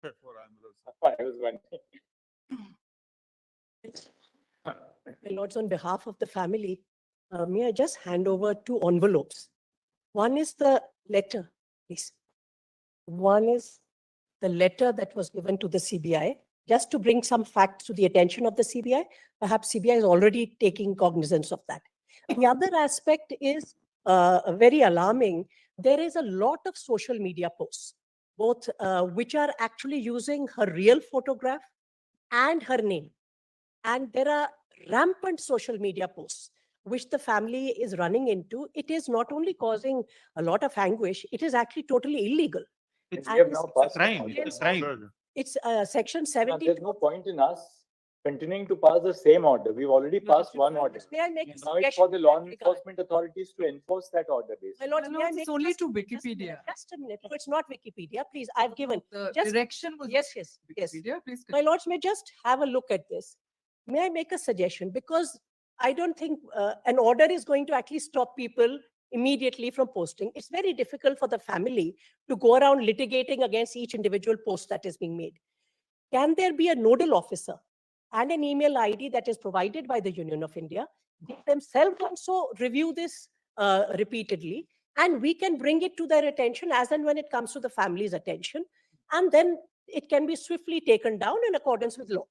I was wondering. My lords, on behalf of the family, may I just hand over two envelopes? One is the letter, please. One is the letter that was given to the CBI, just to bring some facts to the attention of the CBI. Perhaps CBI is already taking cognizance of that. The other aspect is very alarming. There is a lot of social media posts, both which are actually using her real photograph and her name. And there are rampant social media posts which the family is running into. It is not only causing a lot of anguish, it is actually totally illegal. We And have now it's passed a crime. an It's order. a crime. It's section Now, 70. there's no point in us continuing to pass the same order. We've already passed one order. May I make a Now it's suggestion for the law in that regard? enforcement authorities to enforce that order My basically. lords, My may I lords, make it's only just- to just a minute, Wikipedia. Just a minute. No, it's not Wikipedia. Please, I've given. The Just- direction was Yes, yes, yes. Wikipedia. Please My lords, may just have a look at this. May I make a suggestion? Because I don't think an order is going to actually stop people immediately from posting. It's very difficult for the family to go around litigating against each individual post that is being made. Can there be a nodal officer and an email ID that is provided by the Union of India? They themselves also review this repeatedly, and we can bring it to their attention as and when it comes to the family's attention, and then it can be swiftly taken down in accordance with law.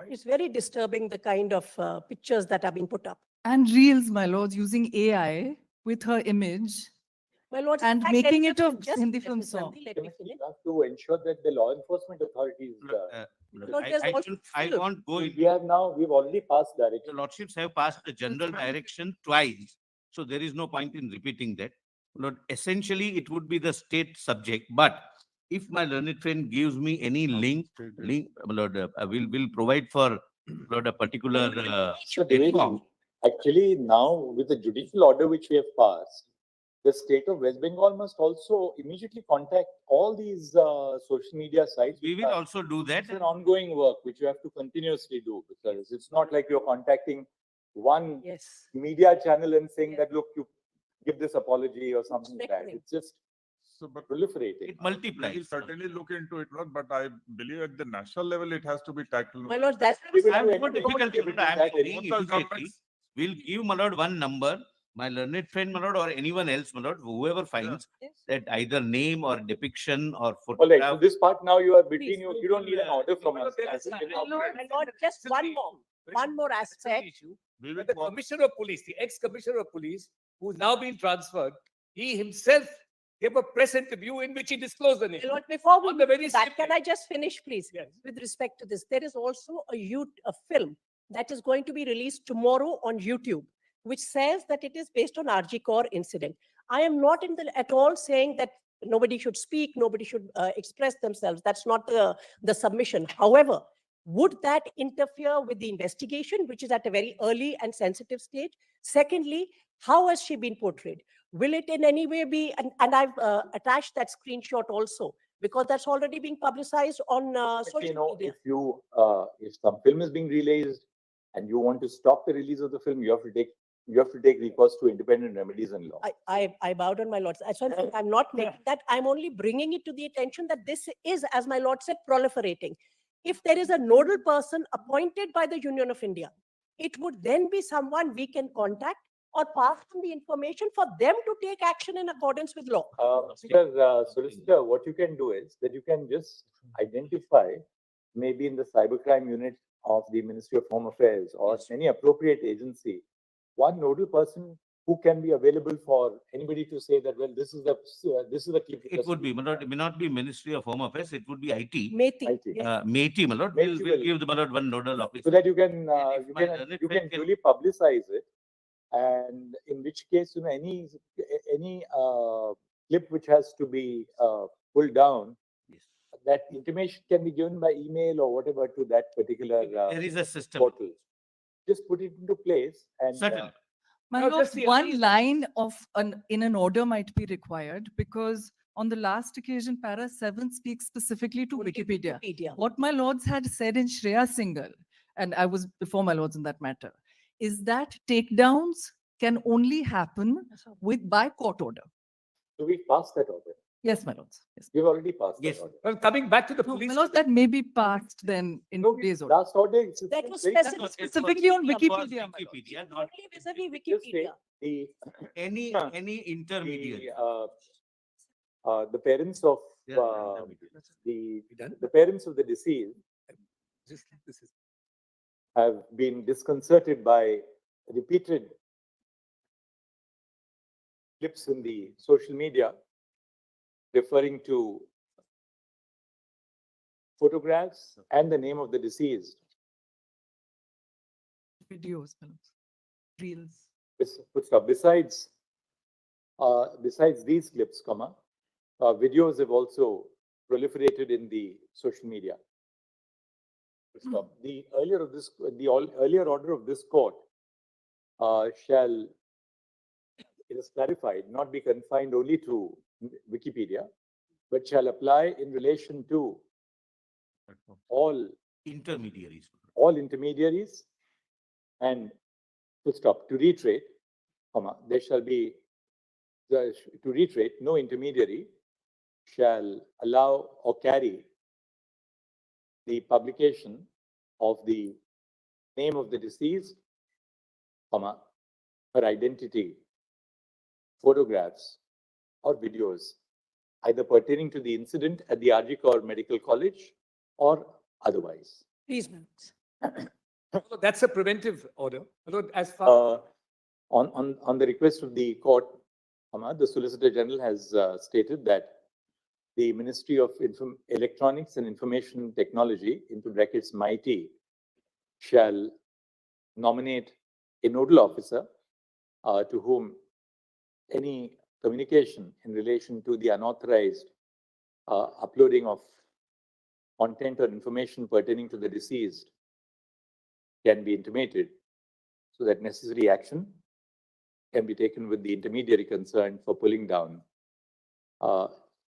It's very disturbing, the kind of pictures that have been put up. And reels, my lords, using AI with her image. My lords, And in fact, making there is it a just- Hindi let film me- song. Let me You finish. have to ensure that the law enforcement authorities. Lord, there's also I film. won't go We have now, we've already passed Your direction. lordships have passed the general direction twice, so there is no point in repeating that. Lord, essentially, it would be the state subject, but if my learned friend gives me any link, Lord, will provide for, Lord, a particular So Devesh, actually now with the judicial order which we have passed, the state of West Bengal must also immediately contact all these social media sites. we which will are- also do that. It's an ongoing work which you have to continuously do, because it's not like you're contacting one Yes. media channel and saying Yeah. that, look, you give this apology or something like that. Correct. It's just So, but proliferating. It multiplies. we'll certainly look into it, Lord, but I believe at the national level, it has to be tackled. My lord, that's. We will I'm do no anything difficulty, to but do I'm that. saying Both the immediately, governments- we'll give, my lord, one number, my learned friend, my lord, or anyone else, my lord, whoever finds Yes. that either name or depiction or All right, so photograph. this part now you are between Please. you, you don't need an order from us. My lord, just one more aspect. We will But the walk- commissioner of police, the ex-commissioner of police, who's now been transferred, he himself gave a press interview in which he disclosed the name. My lord, before we On the move very to that, same can day. I just finish, please? Yes. With respect to this, there is also a film that is going to be released tomorrow on YouTube, which says that it is based on RG Kaur incident. I am not at all saying that nobody should speak, nobody should express themselves. That's not the submission. However, would that interfere with the investigation, which is at a very early and sensitive stage? Secondly, how has she been portrayed? Will it in any way be, and I've attached that screenshot also, because that's already being publicized on But, social you know, media. if some film is being released and you want to stop the release of the film, you have to take recourse to independent remedies and law. I bowed on my lords. So I'm not making that. I'm only bringing it to the attention that this is, as my lord said, proliferating. If there is a nodal person appointed by the Union of India, it would then be someone we can contact or pass on the information for them to take action in accordance with law. Mr. Solicitor, what you can do is that you can just identify, maybe in the cybercrime unit of the Ministry of Home Affairs or any appropriate agency, one nodal person who can be available for anybody to say that, well, this is the clip. It would be, my lord, it may not be Ministry of Home Affairs, it would be IT. Methi. IT. Yes. Meeti, my lord, Meeti we'll will- give the, my lord, one nodal officer. So that you can, And if my learned you friend can can- duly publicize it. And in which case, any clip which has to be pulled down, Yes. that intimation can be given by email or whatever to that particular There is a system. portal. Just put it into place and. Certainly. My Now, lords, just the one idea- line in an order might be required, because on the last occasion, para 7 speaks specifically to Only Wikipedia. Wikipedia. What my lords had said in Shreya Singhal, and I was before my lords in that matter, is that takedowns can only happen by court order. So we passed that order. Yes, my lords. Yes. We've already passed Yes. that order. Well, coming back to the No, my police. lords, that may be passed then in No, today's order. last order. That was very- specific. Specifically on Wikipedia, Wikipedia, my lords. Wikipedia, not Only vis-a-vis Just say Wikipedia. the, any intermediary. the parents of, Yeah, the parents of the deceased This is have been disconcerted by repeated clips in the social media referring to photographs and the name of the deceased. Videos, my lords. Reels. Besides these clips, videos have also proliferated in the social media. The earlier order of this court shall, it is clarified, not be confined only to Wikipedia, but shall apply in relation to all Intermediaries. intermediaries and to reiterate, there shall be, to reiterate, no intermediary shall allow or carry the publication of the name of the deceased, her identity, photographs or videos, either pertaining to the incident at the RG Kaur Medical College or otherwise. Please, ma'am. So that's a preventive order. Although as far On the request of the court, the Solicitor General has stated that the Ministry of Electronics and Information Technology, into brackets MIT, shall nominate a nodal officer to whom any communication in relation to the unauthorized uploading of content or information pertaining to the deceased can be intimated, so that necessary action can be taken with the intermediary concerned for pulling down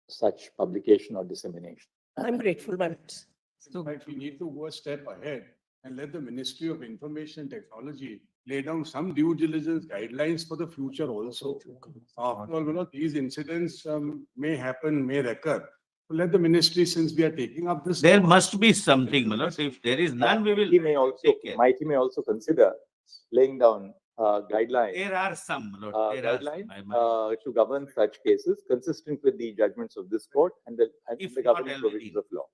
such publication or dissemination. I'm grateful, ma'am. So But we need to go a step ahead and let the Ministry of Information Technology lay down some due diligence guidelines for the future also. After all, these incidents may happen, may recur. So let the ministry, since we are taking up this. There must be something, my lords. If there is none, we will take care. MIT may also consider laying down guidelines. There are some, my lord. There are some. Guidelines to govern such cases consistent with the judgments of this court and the If the not governing already. provisions of law.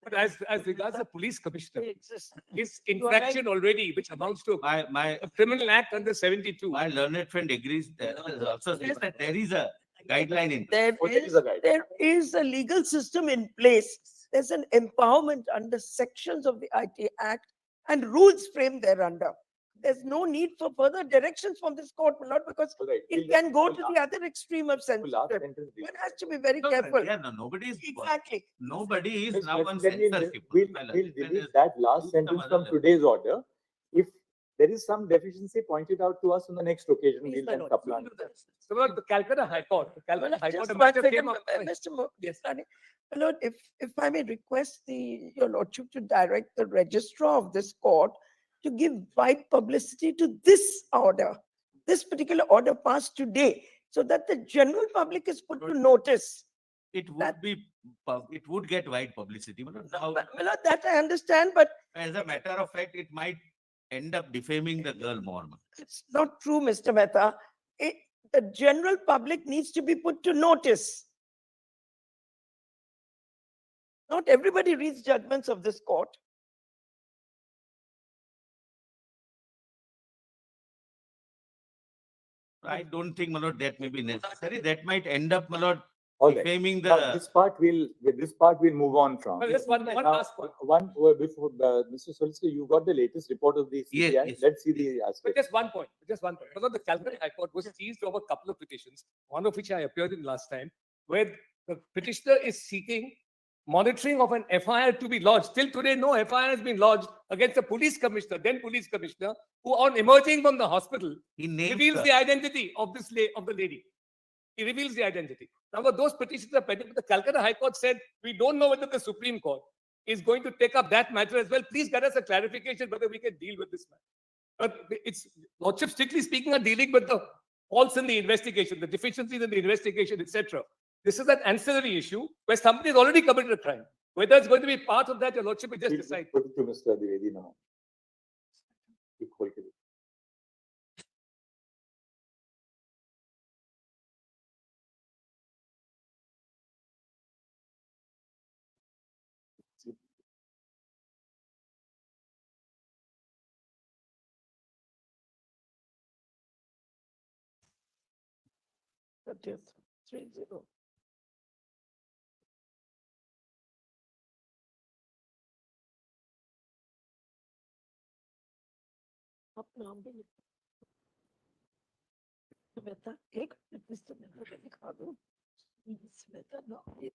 but as regards the police commissioner, They exist. his You are right. infraction already, which amounts to My a criminal act under 72. My learned friend agrees that also says that there is a guideline in. There Oh, there is is, a guideline. there is a legal system in place. There's an empowerment under sections of the IT Act and rules framed thereunder. There's no need for further directions from this court, my lord, because All right, it we'll can just- go we'll to ask- the other extreme of we'll ask censorship. sentence One has to be very No, careful. yeah, no, nobody is, Exactly. nobody is Let's- now let's- on let me- censorship. We'll My lord. we'll That is- delete that last some sentence other from level. today's order. If there is some deficiency pointed out to us on the next occasion, Please, we'll my then lord. supplant. We'll do that. So well, the Calcutta High Court, the Calcutta Well, High Court, just a one matter second, came up. Mr. Rani. My lord, if I may request your lordship to direct the registrar of this court to give wide publicity to this order, this particular order passed today, so that the general public is put to notice. It would that- be, it would get wide publicity. My lord. Now, My lord, that I understand, but as a matter of fact, it might end up defaming the girl more. it's not true, Mr. Mehta. The general public needs to be put to notice. Not everybody reads judgments of this court. I don't think, my lord, that may be necessary. That might end up, my lord, All right. defaming Now, the. this part we'll move on from. Well, just one Now, last point. Before, Mr. Solicitor, you got the latest report of the Yes, CBI? yes. Let's see the But aspect. just one point, just one point. Because the Calcutta High Court was seized over a couple of petitions, one of which I appeared in last time, where the petitioner is seeking monitoring of an FIR to be lodged. Till today, no FIR has been lodged against the police commissioner, then police commissioner, who on emerging from the hospital, He names reveals the- the identity of of the lady. He reveals the identity. Now, those petitions are pending. The Calcutta High Court said, we don't know whether the Supreme Court is going to take up that matter as well. Please get us a clarification whether we can deal with this matter. But it's, Lordship, strictly speaking, are dealing with the faults in the investigation, the deficiencies in the investigation, etc. This is an ancillary issue where somebody has already committed a crime. Whether it's going to be part of that, Your Lordship will just We'll decide. Put it to Mr. Dwivedi now. Equal to it. That is 30. अब नाम भी लिख- श्वेता, एक minute, mister Mehra लिखा दो। श्वेता नाम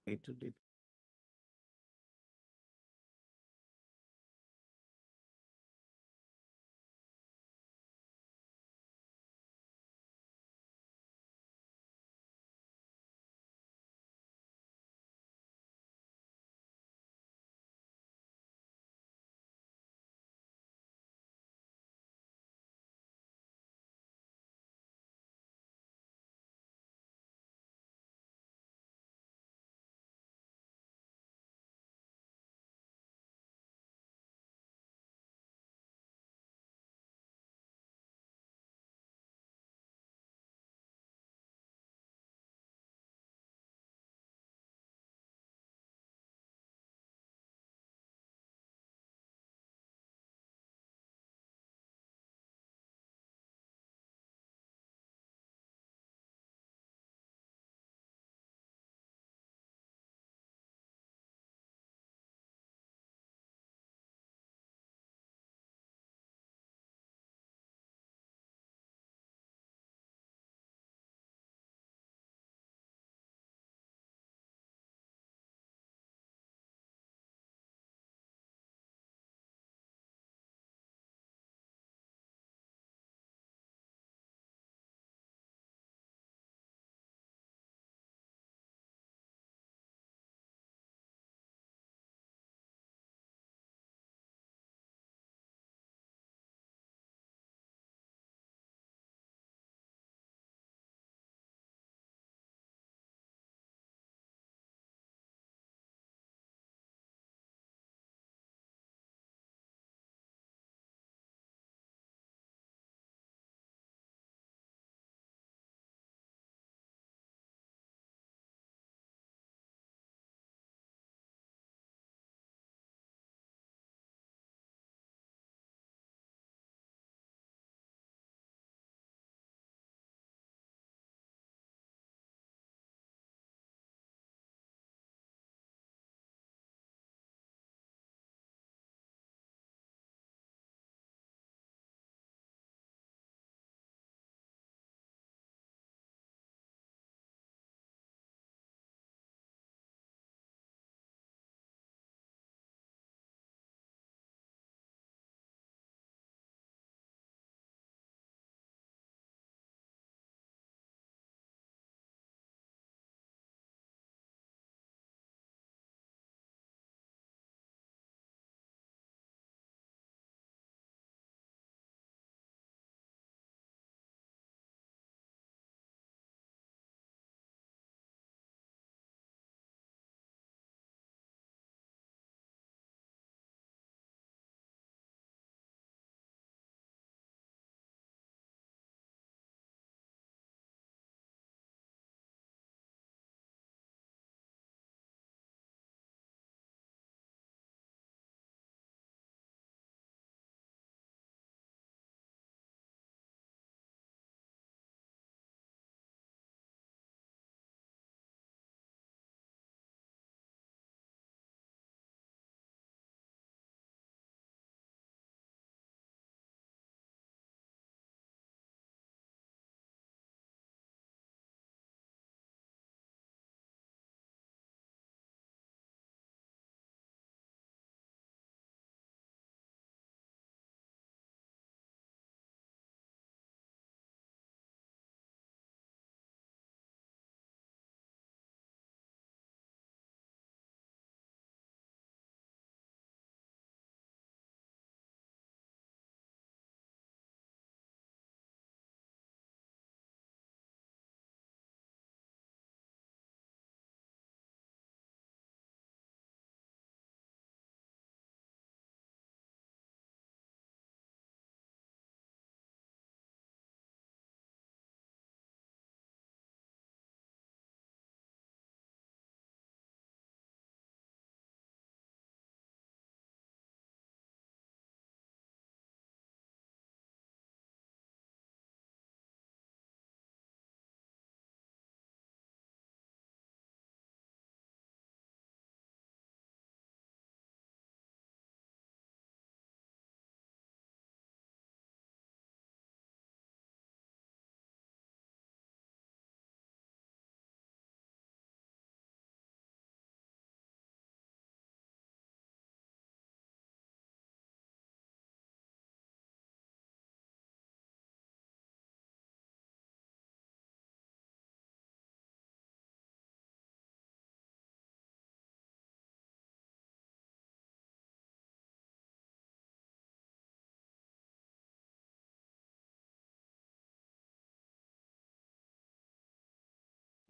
It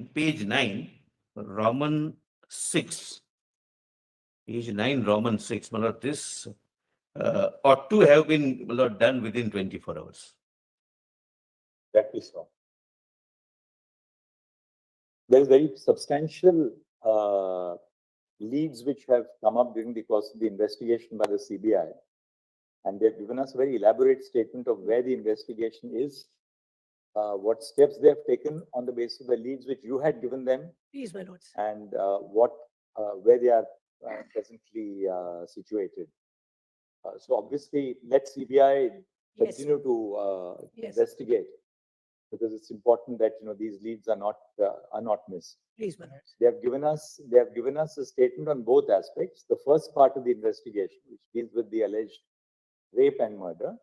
page 9, Roman 6. Page 9, Roman 6. My lord, this ought to have been, my lord, done within 24 hours. That is so. There is very substantial leads which have come up during the course of the investigation by the CBI. And they've given us a very elaborate statement of where the investigation is, what steps they have taken on the basis of the leads which you had given them, Please, my lords. and where they are presently situated. So obviously, let CBI Yes, continue to Yes. investigate, because it's important that these leads are not missed. please, my lords. They have given us a statement on both aspects. The first part of the investigation, which deals with the alleged rape and murder,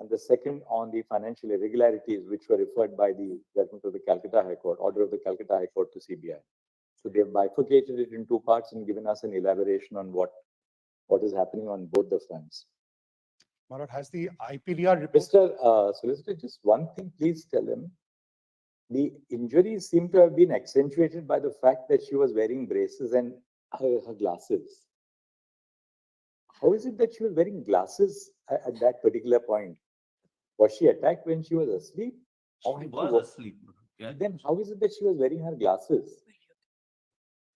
and the second on the financial irregularities, which were referred by the judgment of the Calcutta High Court, order of the Calcutta High Court to CBI. So they have bifurcated it in two parts and given us an elaboration on what is happening on both the fronts. My lord, has the IPDR report? Mr. Solicitor, just one thing, please tell him. The injuries seem to have been accentuated by the fact that she was wearing braces and her glasses. How is it that she was wearing glasses at that particular point? Was she attacked when she was asleep? Or She had was asleep. Yeah. Then how is it that she was wearing her glasses?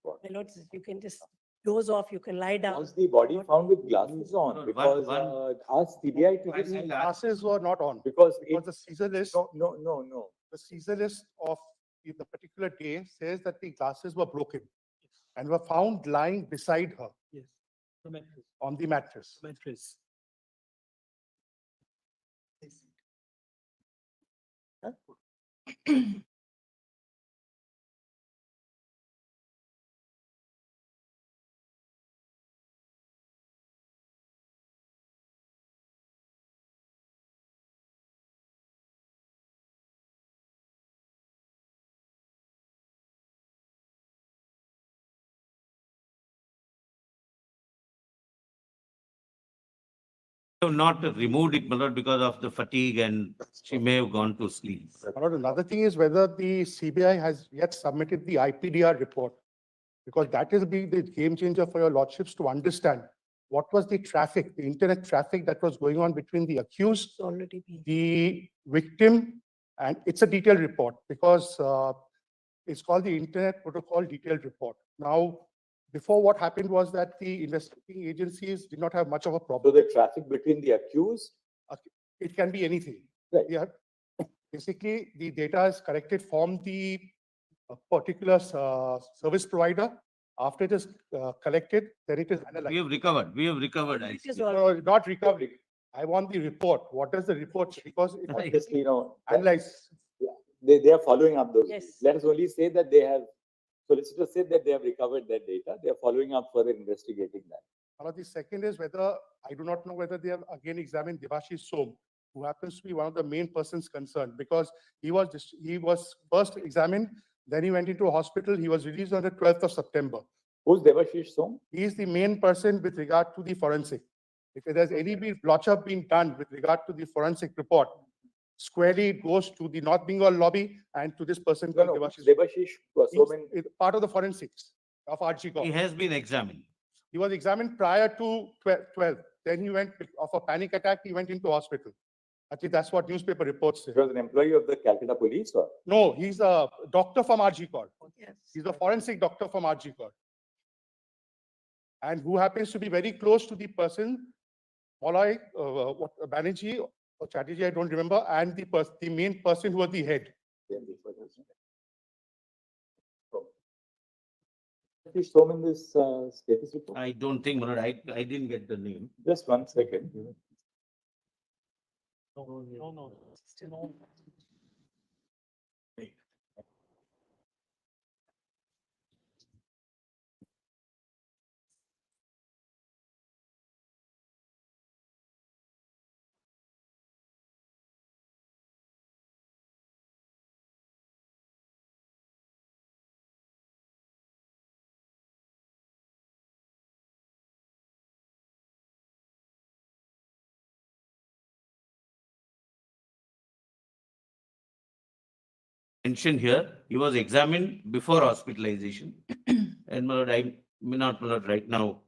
My lords, you can just doze off, you can lie down. Was the body found with glasses on? No, Because ask CBI to One- just, The glasses were not on. because Because the Caesar list, no. the Caesar list of the particular day says that the glasses were broken and were found lying beside her Yes. The mattress. on the mattress. Mattress. Have not removed it, my lord, because of the fatigue, and she may have gone to sleep. My lord, another thing is whether the CBI has yet submitted the IPDR report. Because that is be the game changer for your lordships to understand what was the traffic, the internet traffic that was going on between the accused, It's already been. the victim, and it's a detailed report because it's called the Internet Protocol Detailed Report. Now, before what happened was that the investigating agencies did not have much of a So problem. the traffic between the accused, It can be anything. Right. Yeah. Basically, the data is collected from the particular service provider. After it is collected, then it is analyzed. We have recovered. I It is see. all. No, not recovery. I want the report. What does the report say? Because it was obviously, analyzed. they are following up those. Yes. Let us only say that they have, solicitors said that they have recovered that data. They are following up further investigating that. Now, the second is whether, I do not know whether they have again examined Devashish Som, who happens to be one of the main persons concerned, because he was first examined, then he went into a hospital. He was released on the 12th of September. Who's Devashish Som? He is the main person with regard to the forensic. If there's any blotch-up being done with regard to the forensic report, squarely it goes to the North Bengal lobby and to this person No, called no, Devashish. Devashish Som. He's part of the forensics of RG He Corp. has been examined. He was examined prior to 12. Then he went of a panic attack. He went into hospital. Actually, that's what newspaper reports say. He was an employee of the Calcutta police, or? No, he's a doctor from RG Corp. Yes. He's a forensic doctor from RG Corp. And who happens to be very close to the person, Molai, Banerjee or Chatterjee, I don't remember, and the main person who was the head. Devashish Som in this status report? I don't think, my lord, I didn't get the name. Just 1 second. No. mentioned here, he was examined before hospitalization. And my lord, I may not, my lord, right now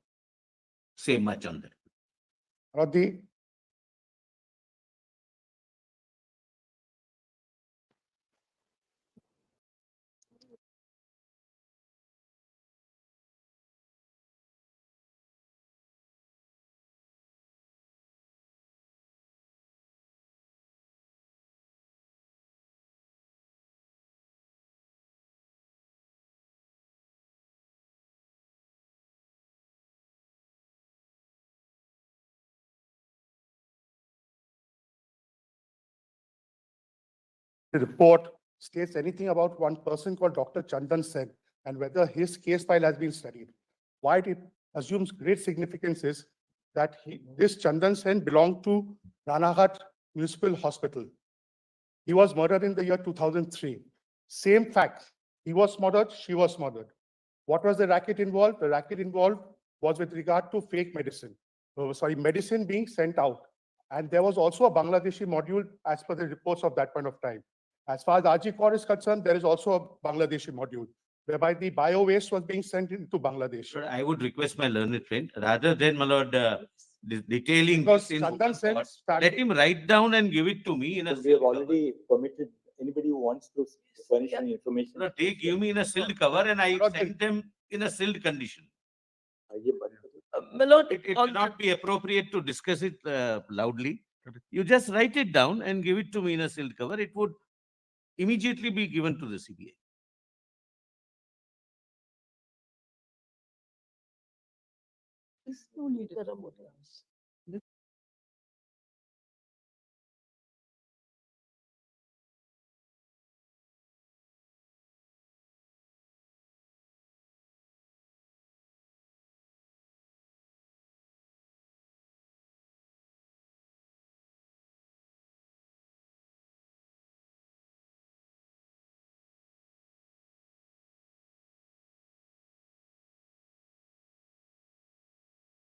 say much on that. Or the report states anything about one person called Dr. Chandan Sen and whether his case file has been studied. Why it assumes great significance is that this Chandan Sen belonged to Ranaghat Municipal Hospital. He was murdered in the year 2003. Same fact. He was murdered, she was murdered. What was the racket involved? The racket involved was with regard to fake medicine. Medicine being sent out. And there was also a Bangladeshi module as per the reports of that point of time. As far as RG Core is concerned, there is also a Bangladeshi module whereby the bio waste was being sent into Bangladesh. Sir, I would request my learned friend, rather than, my lord, detailing Because this in Chandan open Sen court, started- let him write down and give it to me in a. We have sealed cover. already permitted anybody who wants to furnish any information. No, they give me in a sealed cover and I Lord, send them in a sealed condition. My lord, It on cannot be appropriate to discuss it loudly. You just write it down and give it to me in a sealed cover. It would immediately be given to the CBI. There's no need.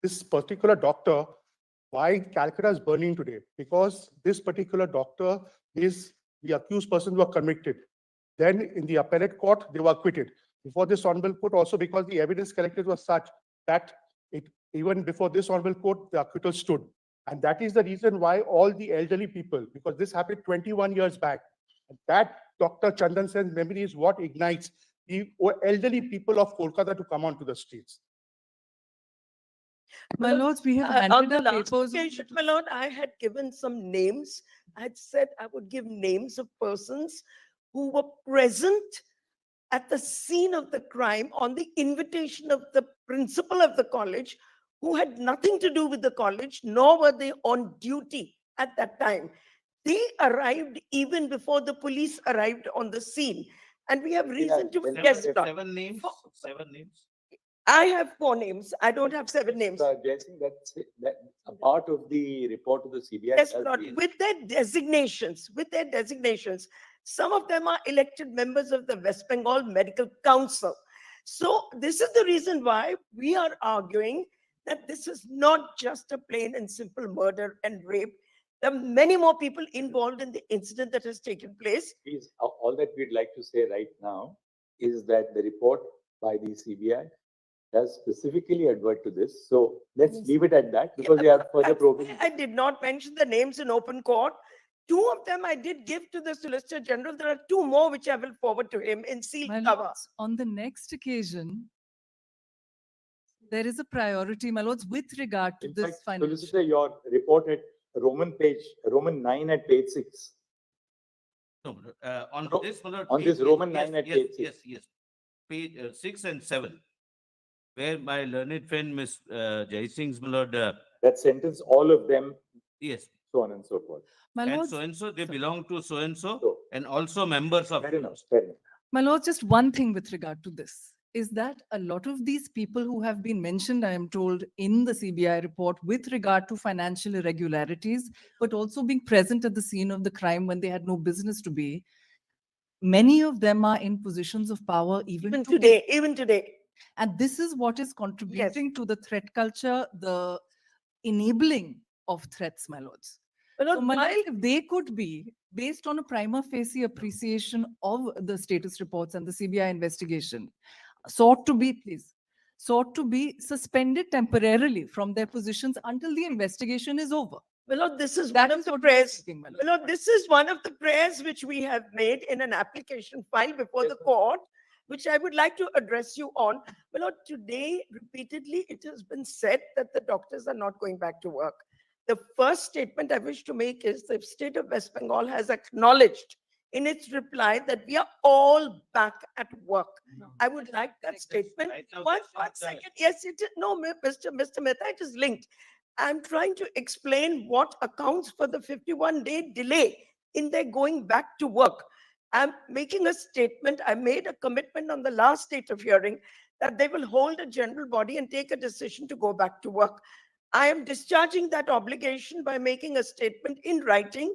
This particular doctor, why Calcutta is burning today? Because this particular doctor is the accused persons were convicted. Then in the appellate court, they were acquitted. Before this honorable court, also because the evidence collected was such that even before this honorable court, the acquittal stood. And that is the reason why all the elderly people, because this happened 21 years back, and that Dr. Chandan Sen's memory is what ignites the elderly people of Kolkata to come onto the streets. My lords, we have on handed the our last papers. occasion, my lord, I had given some names. I had said I would give names of persons who were present at the scene of the crime on the invitation of the principal of the college, who had nothing to do with the college, nor were they on duty at that time. They arrived even before the police arrived on the scene. And we have reason to guess. Seven names, 7 names. I have 4 names. I don't have 7 names. Jaising, that's a part of the report to the CBI. Yes, does Lord, the- with their designations, some of them are elected members of the West Bengal Medical Council. So this is the reason why we are arguing that this is not just a plain and simple murder and rape. There are many more people involved in the incident that has taken place. Please, all that we'd like to say right now is that the report by the CBI does specifically advert to this. So let's leave it at that because we have further probing. I did not mention the names in open court. 2 of them I did give to the Solicitor General. There are 2 more which I will forward to him in sealed My cover. lords, on the next occasion, there is a priority, my lords, with regard to In this fact, financial. Solicitor, your report at Roman 9 at page 6. No, on No, this, my lord, on this page- Roman yes, 9 at yes, page 6. Yes. Page 6 and 7, where my learned friend, Miss Jaisingh's, my lord, That sentence, all of them, yes, so on and so forth. My and lords, so, they belong to so-and-so, So, and also members of. fair enough, fair enough. my lords, just one thing with regard to this is that a lot of these people who have been mentioned, I am told, in the CBI report with regard to financial irregularities, but also being present at the scene of the crime when they had no business to be, many of them are in positions of power Even today. And this is what is contributing to the threat culture, the enabling of threats, my lords. But So, not my while lords, if they could be based on a prima facie appreciation of the status reports and the CBI investigation, sought to be, please, sought to be suspended temporarily from their positions until the investigation is over. Well, Lord, this is That one of is the what we are prayers. seeking, my lord. Well, Lord, this is one of the prayers which we have made in an application file before Yes, the ma'am. court, which I would like to address you on. Well, Lord, today repeatedly it has been said that the doctors are not going back to work. The first statement I wish to make is the state of West Bengal has acknowledged in its reply that we are all back at work. I would like that statement. Right now, One that's not the- second. Yes, it is. No, Mr. Mehta, it is linked. I'm trying to explain what accounts for the 51-day delay in their going back to work. I'm making a statement. I made a commitment on the last state of hearing that they will hold a general body and take a decision to go back to work. I am discharging that obligation by making a statement in writing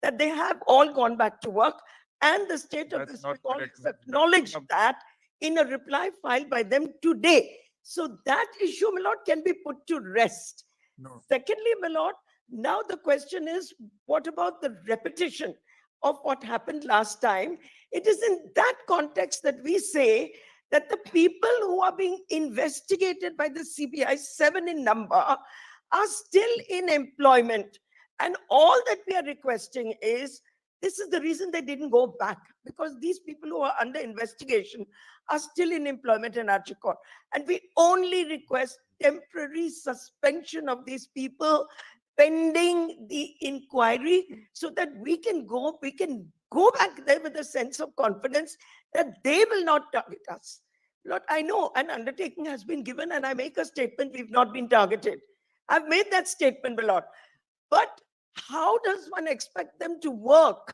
that they have all gone back to work, and the state of That's West not Bengal correct. has acknowledged that in a reply filed by them today. So that issue, my lord, can be put to rest. No. Secondly, my lord, now the question is, what about the repetition of what happened last time? It is in that context that we say that the people who are being investigated by the CBI, 7 in number, are still in employment. And all that we are requesting is, this is the reason they didn't go back, because these people who are under investigation are still in employment in Archicor. And we only request temporary suspension of these people pending the inquiry, so that we can go back there with a sense of confidence that they will not target us. Lord, I know an undertaking has been given, and I make a statement, we've not been targeted. I've made that statement, my Lord. But how does one expect them to work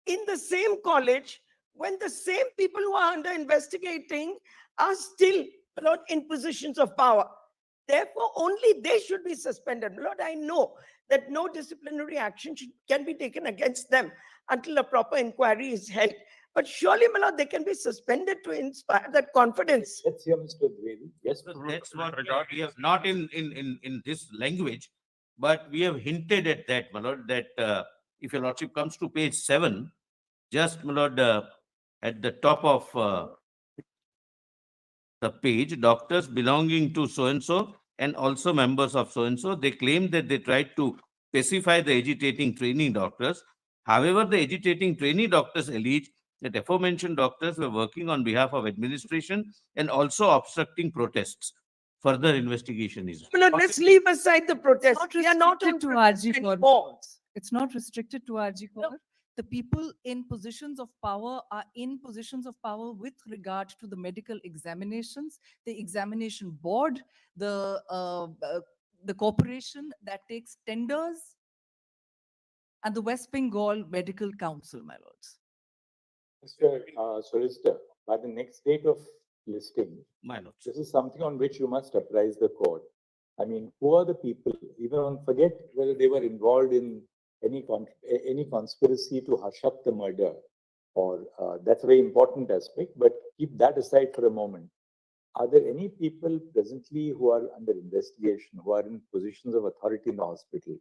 in the same college when the same people who are under investigating are still, Lord, in positions of power? Therefore, only they should be suspended. Lord, I know that no disciplinary action can be taken against them until a proper inquiry is held. But surely, my Lord, they can be suspended to inspire that confidence. Let's hear Mr. Dwivedi. Yes, So that's what we have, not in this language, but we have hinted at that, my lord, that if your lordship comes to page 7, just, my lord, at the top of the page, doctors belonging to so-and-so and also members of so-and-so, they claim that they tried to pacify the agitating trainee doctors. However, the agitating trainee doctors allege that aforementioned doctors were working on behalf of administration and also obstructing protests. Further investigation is. My Lord, let's leave aside the protest. Not We are not on restricted to protest RG for anymore. It's not restricted to RG Kaur. The people in positions of power are in positions of power with regard to the medical examinations, the examination board, the corporation that takes tenders, and the West Bengal Medical Council, my lords. Mr. Solicitor, by the next date of listing, My lords. this is something on which you must apprise the court. I mean, who are the people, forget whether they were involved in any conspiracy to hush up the murder, or that's a very important aspect, but keep that aside for a moment. Are there any people presently who are under investigation, who are in positions of authority in the hospital,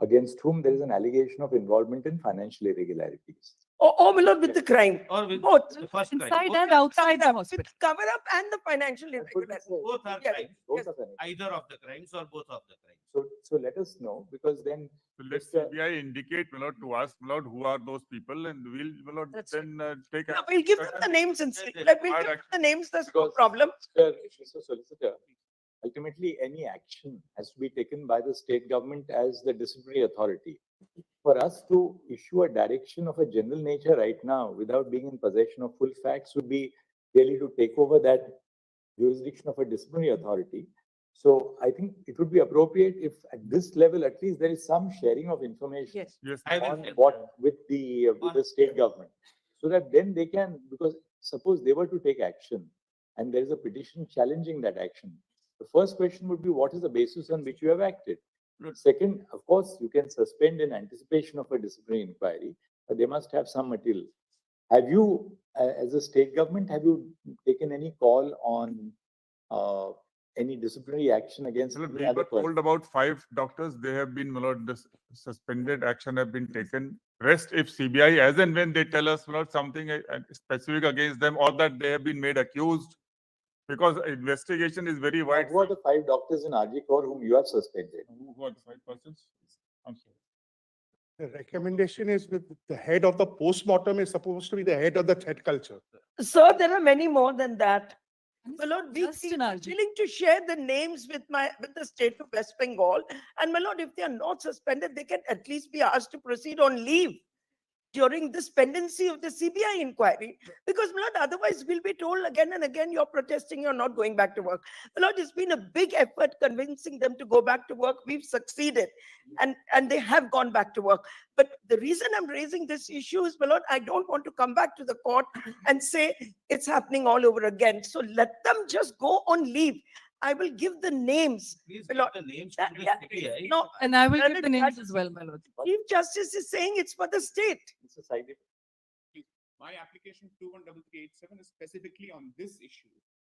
against whom there is an allegation of involvement in financial irregularities? Or my Lord, with the crime. Or with Both. the first crime. Inside Both and are- outside the With hospital. cover up and the financial irregularities. Both are Yes, crimes, Both yes. are connected. either of the crimes or both of the crimes. So let us know, because then So let Mr. CBI indicate, my lord, to us, my lord, who are those people, and we'll, my lord, That's then take. No, we'll give them the names and see. Yes, Let me yes. give them the names, that's no Because- problem. Mr. Solicitor, ultimately, any action has to be taken by the state government as the disciplinary authority. For us to issue a direction of a general nature right now, without being in possession of full facts, would be really to take over that jurisdiction of a disciplinary authority. So I think it would be appropriate if at this level, at least there is some sharing of information Yes. Yes. I will on help. what with the state government, so that then they can, because suppose they were to take action and there is a petition challenging that action, the first question would be, what is the basis on which you have acted? Second, of course, you can suspend in anticipation of a disciplinary inquiry, but they must have some material. Have you, as a state government, have you taken any call on any disciplinary action against So any we other were told person. about 5 doctors, they have been, my lord, this suspended action have been taken. Rest, if CBI, as and when they tell us, my lord, something specific against them, or that they have been made accused, because investigation is very Now, wide. who are the 5 doctors in RG Kar whom you have suspended? Who are the 5 persons? I'm sorry. The recommendation is with the head of the postmortem is supposed to be the head of the threat culture. Sir, there are many more than that. And My it's lord, not we just in are RG. willing to share the names with the state of West Bengal. And my lord, if they are not suspended, they can at least be asked to proceed on leave during this pendency of the CBI inquiry. Because my lord, otherwise we'll be told again and again, you're protesting, you're not going back to work. My lord, it's been a big effort convincing them to go back to work. We've succeeded and they have gone back to work. But the reason I'm raising this issue is, my lord, I don't want to come back to the court and say it's happening all over again. So let them just go on leave. I will give the names. Please My give lord, the names to that- the yeah, CBI. no, And I will Learned give the names judge- as well, my lord. Chief Justice is saying it's for the state. Mr. Saidi. My application 213387 is specifically on this issue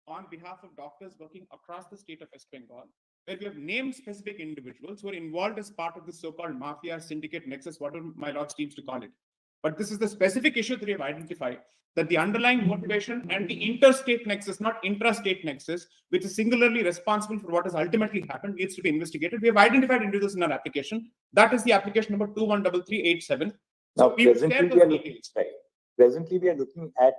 on behalf of doctors working across the state of West Bengal, where we have named specific individuals who are involved as part of the so-called mafia syndicate nexus, whatever my lord seems to call it. But this is the specific issue that we have identified, that the underlying motivation and the interstate nexus, not intrastate nexus, which is singularly responsible for what has ultimately happened, needs to be investigated. We have identified individuals in our application. That is the application number 213387. Now, So we will share presently, those we are looking, details. right. Presently, we are looking at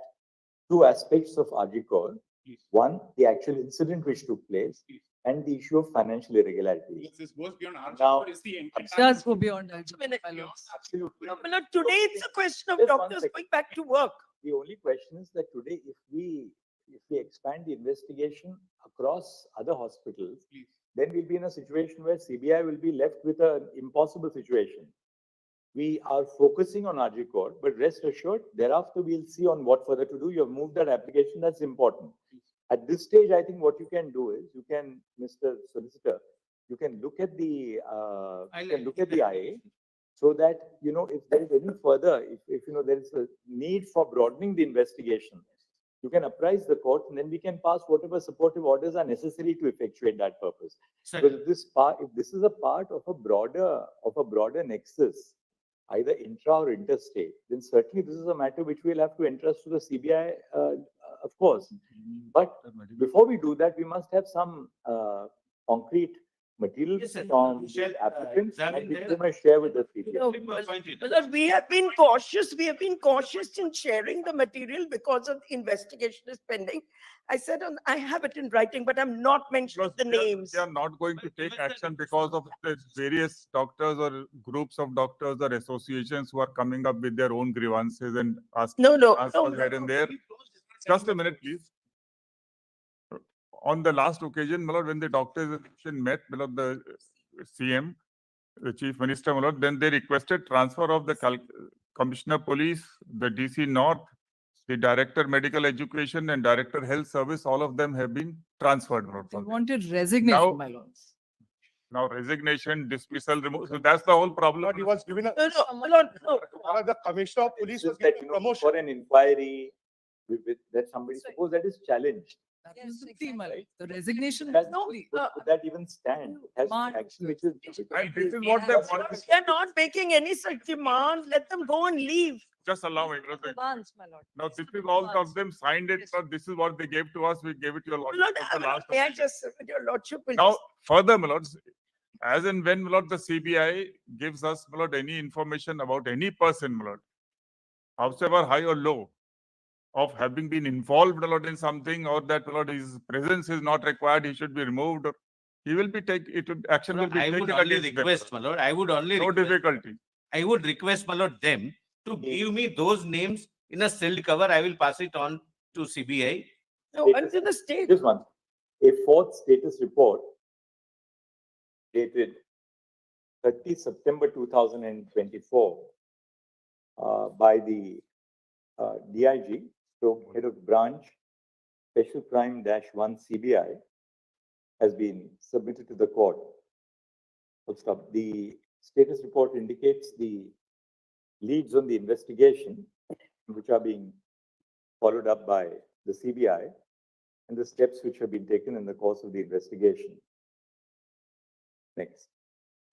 2 aspects of RG Kar. Please. One, the actual incident which took place, Please. and the issue of financial irregularities. Because this goes beyond our. Now- is the It entire- does go beyond RG, Minute. my lord. Absolutely. No, my lord, today it's a question of Just one doctors second. going back to work. The only question is that today, if we expand the investigation across other hospitals, Please. then we'll be in a situation where CBI will be left with an impossible situation. We are focusing on RG Kar, but rest assured, thereafter we'll see on what further to do. You have moved that application, that's important. At this stage, I think what you can do is, you can, Mr. Solicitor, you can look at the, IA, so that, if there is any further, if there is a need for broadening the investigation, you can apprise the court, and then we can pass whatever supportive orders are necessary to effectuate that purpose. Because if this is a part of a broader nexus, either intra or interstate, then certainly this is a matter which we'll have to entrust to the CBI, of course. But before we do that, we must have some concrete material Yes, sir. from Shall, the applicants, examine and which their- we must share with the CBI. No, Appointed. my lord, we have been cautious. We have been cautious in sharing the material because of the investigation is pending. I said, I have it in writing, but I'm not mentioning Because the they are- names. They are not going to But take given the action because of the various doctors or groups of doctors or associations who are coming up with their own grievances and asking No, no, us no, for here no. and there. Just a minute, please. On the last occasion, my lord, when the doctors met, my lord, the CM, the Chief Minister, my lord, then they requested transfer of the Commissioner Police, the DC North, the Director Medical Education and Director Health Service, all of them have been transferred, my lord, They from there. wanted Now- resignation, my lords. Now resignation, dismissal, remove, so that's the whole problem. But he was given a, No, no, my lord, no. the commissioner of It's police was just that, given a promotion. for an inquiry, that somebody, suppose that is challenged. That was the theme, my lord. The resignation. That, was the- would that even stand? Has Demand. action which is. And this is what they want. They're not making any such demand. Let them go and leave. Just allow me. brother. Demands, my lord. Now, this is all of them signed it, but this is what they gave to us. We gave it to your My lordship. lord, at the last may I occasion. just, your lordship will Now, just. further, my lords, as and when, my lord, the CBI gives us, my lord, any information about any person, my lord, howsoever high or low, of having been involved, my lord, in something, or that, my lord, his presence is not required, he should be removed, or he will be action will be I would taken only against them. request, my lord, I would only No request, difficulty. I would request, my lord, them to give me those names in a sealed cover. I will pass it on to CBI. No, unto the state. Just one, a 4th status report dated 30 September 2024 by the DIG, so head of branch, Special Crime -1 CBI, has been submitted to the court. Full stop. The status report indicates the leads on the investigation, which are being followed up by the CBI. and the steps which have been taken in the course of the investigation. Next.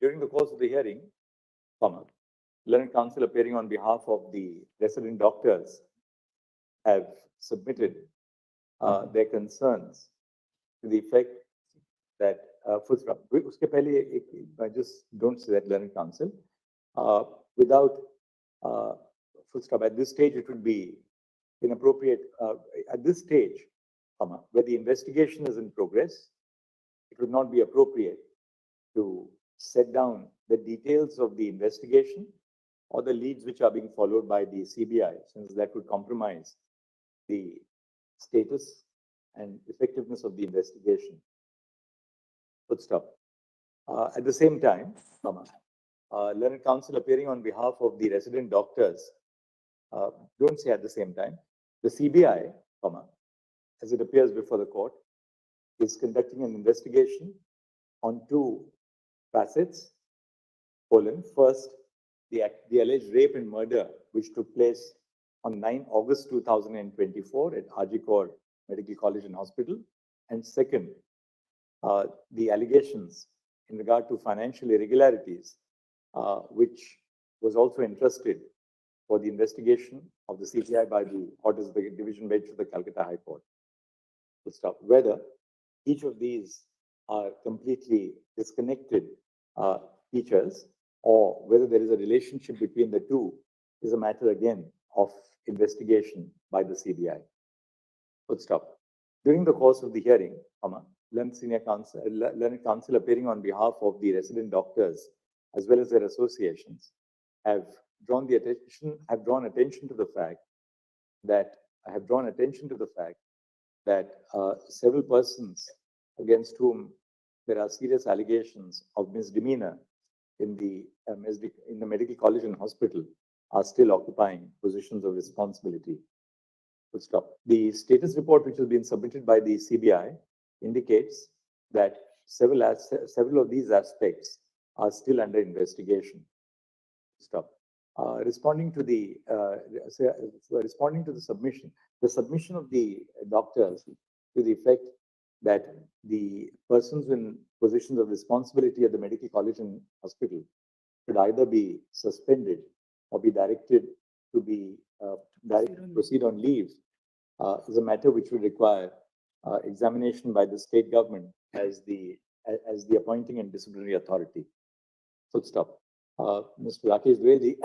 During the course of the hearing, learned counsel appearing on behalf of the resident doctors have submitted their concerns to the effect that uske pehle I just don't say that learned counsel without full stop. At this stage, it would be inappropriate. At this stage, where the investigation is in progress, it would not be appropriate to set down the details of the investigation or the leads which are being followed by the CBI, since that would compromise the status and effectiveness of the investigation. Full stop. At the same time, learned counsel appearing on behalf of the resident doctors, don't say at the same time, the CBI, as it appears before the court, is conducting an investigation on two facets. First, the alleged rape and murder which took place on 9 August 2024 at Ajikor Medical College and Hospital. And second, the allegations in regard to financial irregularities, which was also entrusted for the investigation of the CBI by the orders of the Division Bench of the Calcutta High Court. Whether each of these are completely disconnected features or whether there is a relationship between the two is a matter again of investigation by the CBI. During the course of the hearing, learned counsel appearing on behalf of the resident doctors as well as their associations have drawn attention to the fact that several persons against whom there are serious allegations of misdemeanor in the medical college and hospital are still occupying positions of responsibility. The status report which has been submitted by the CBI indicates that several of these aspects are still under investigation. Responding to the submission of the doctors to the effect that the persons in positions of responsibility at the medical college and hospital should either be suspended or be directed to proceed on leave is a matter which will require examination by the state government as the appointing and disciplinary authority. Mr. Rakesh Dwivedi,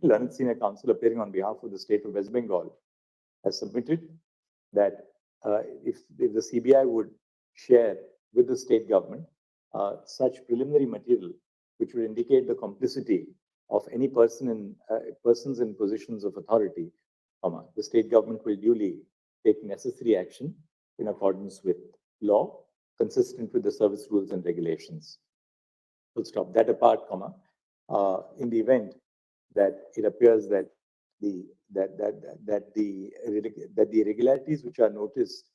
learned senior counsel appearing on behalf of the state of West Bengal, has submitted that if the CBI would share with the state government such preliminary material which would indicate the complicity of any persons in positions of authority, the state government will duly take necessary action in accordance with law, consistent with the service rules and regulations. That apart, in the event that it appears that the irregularities which are noticed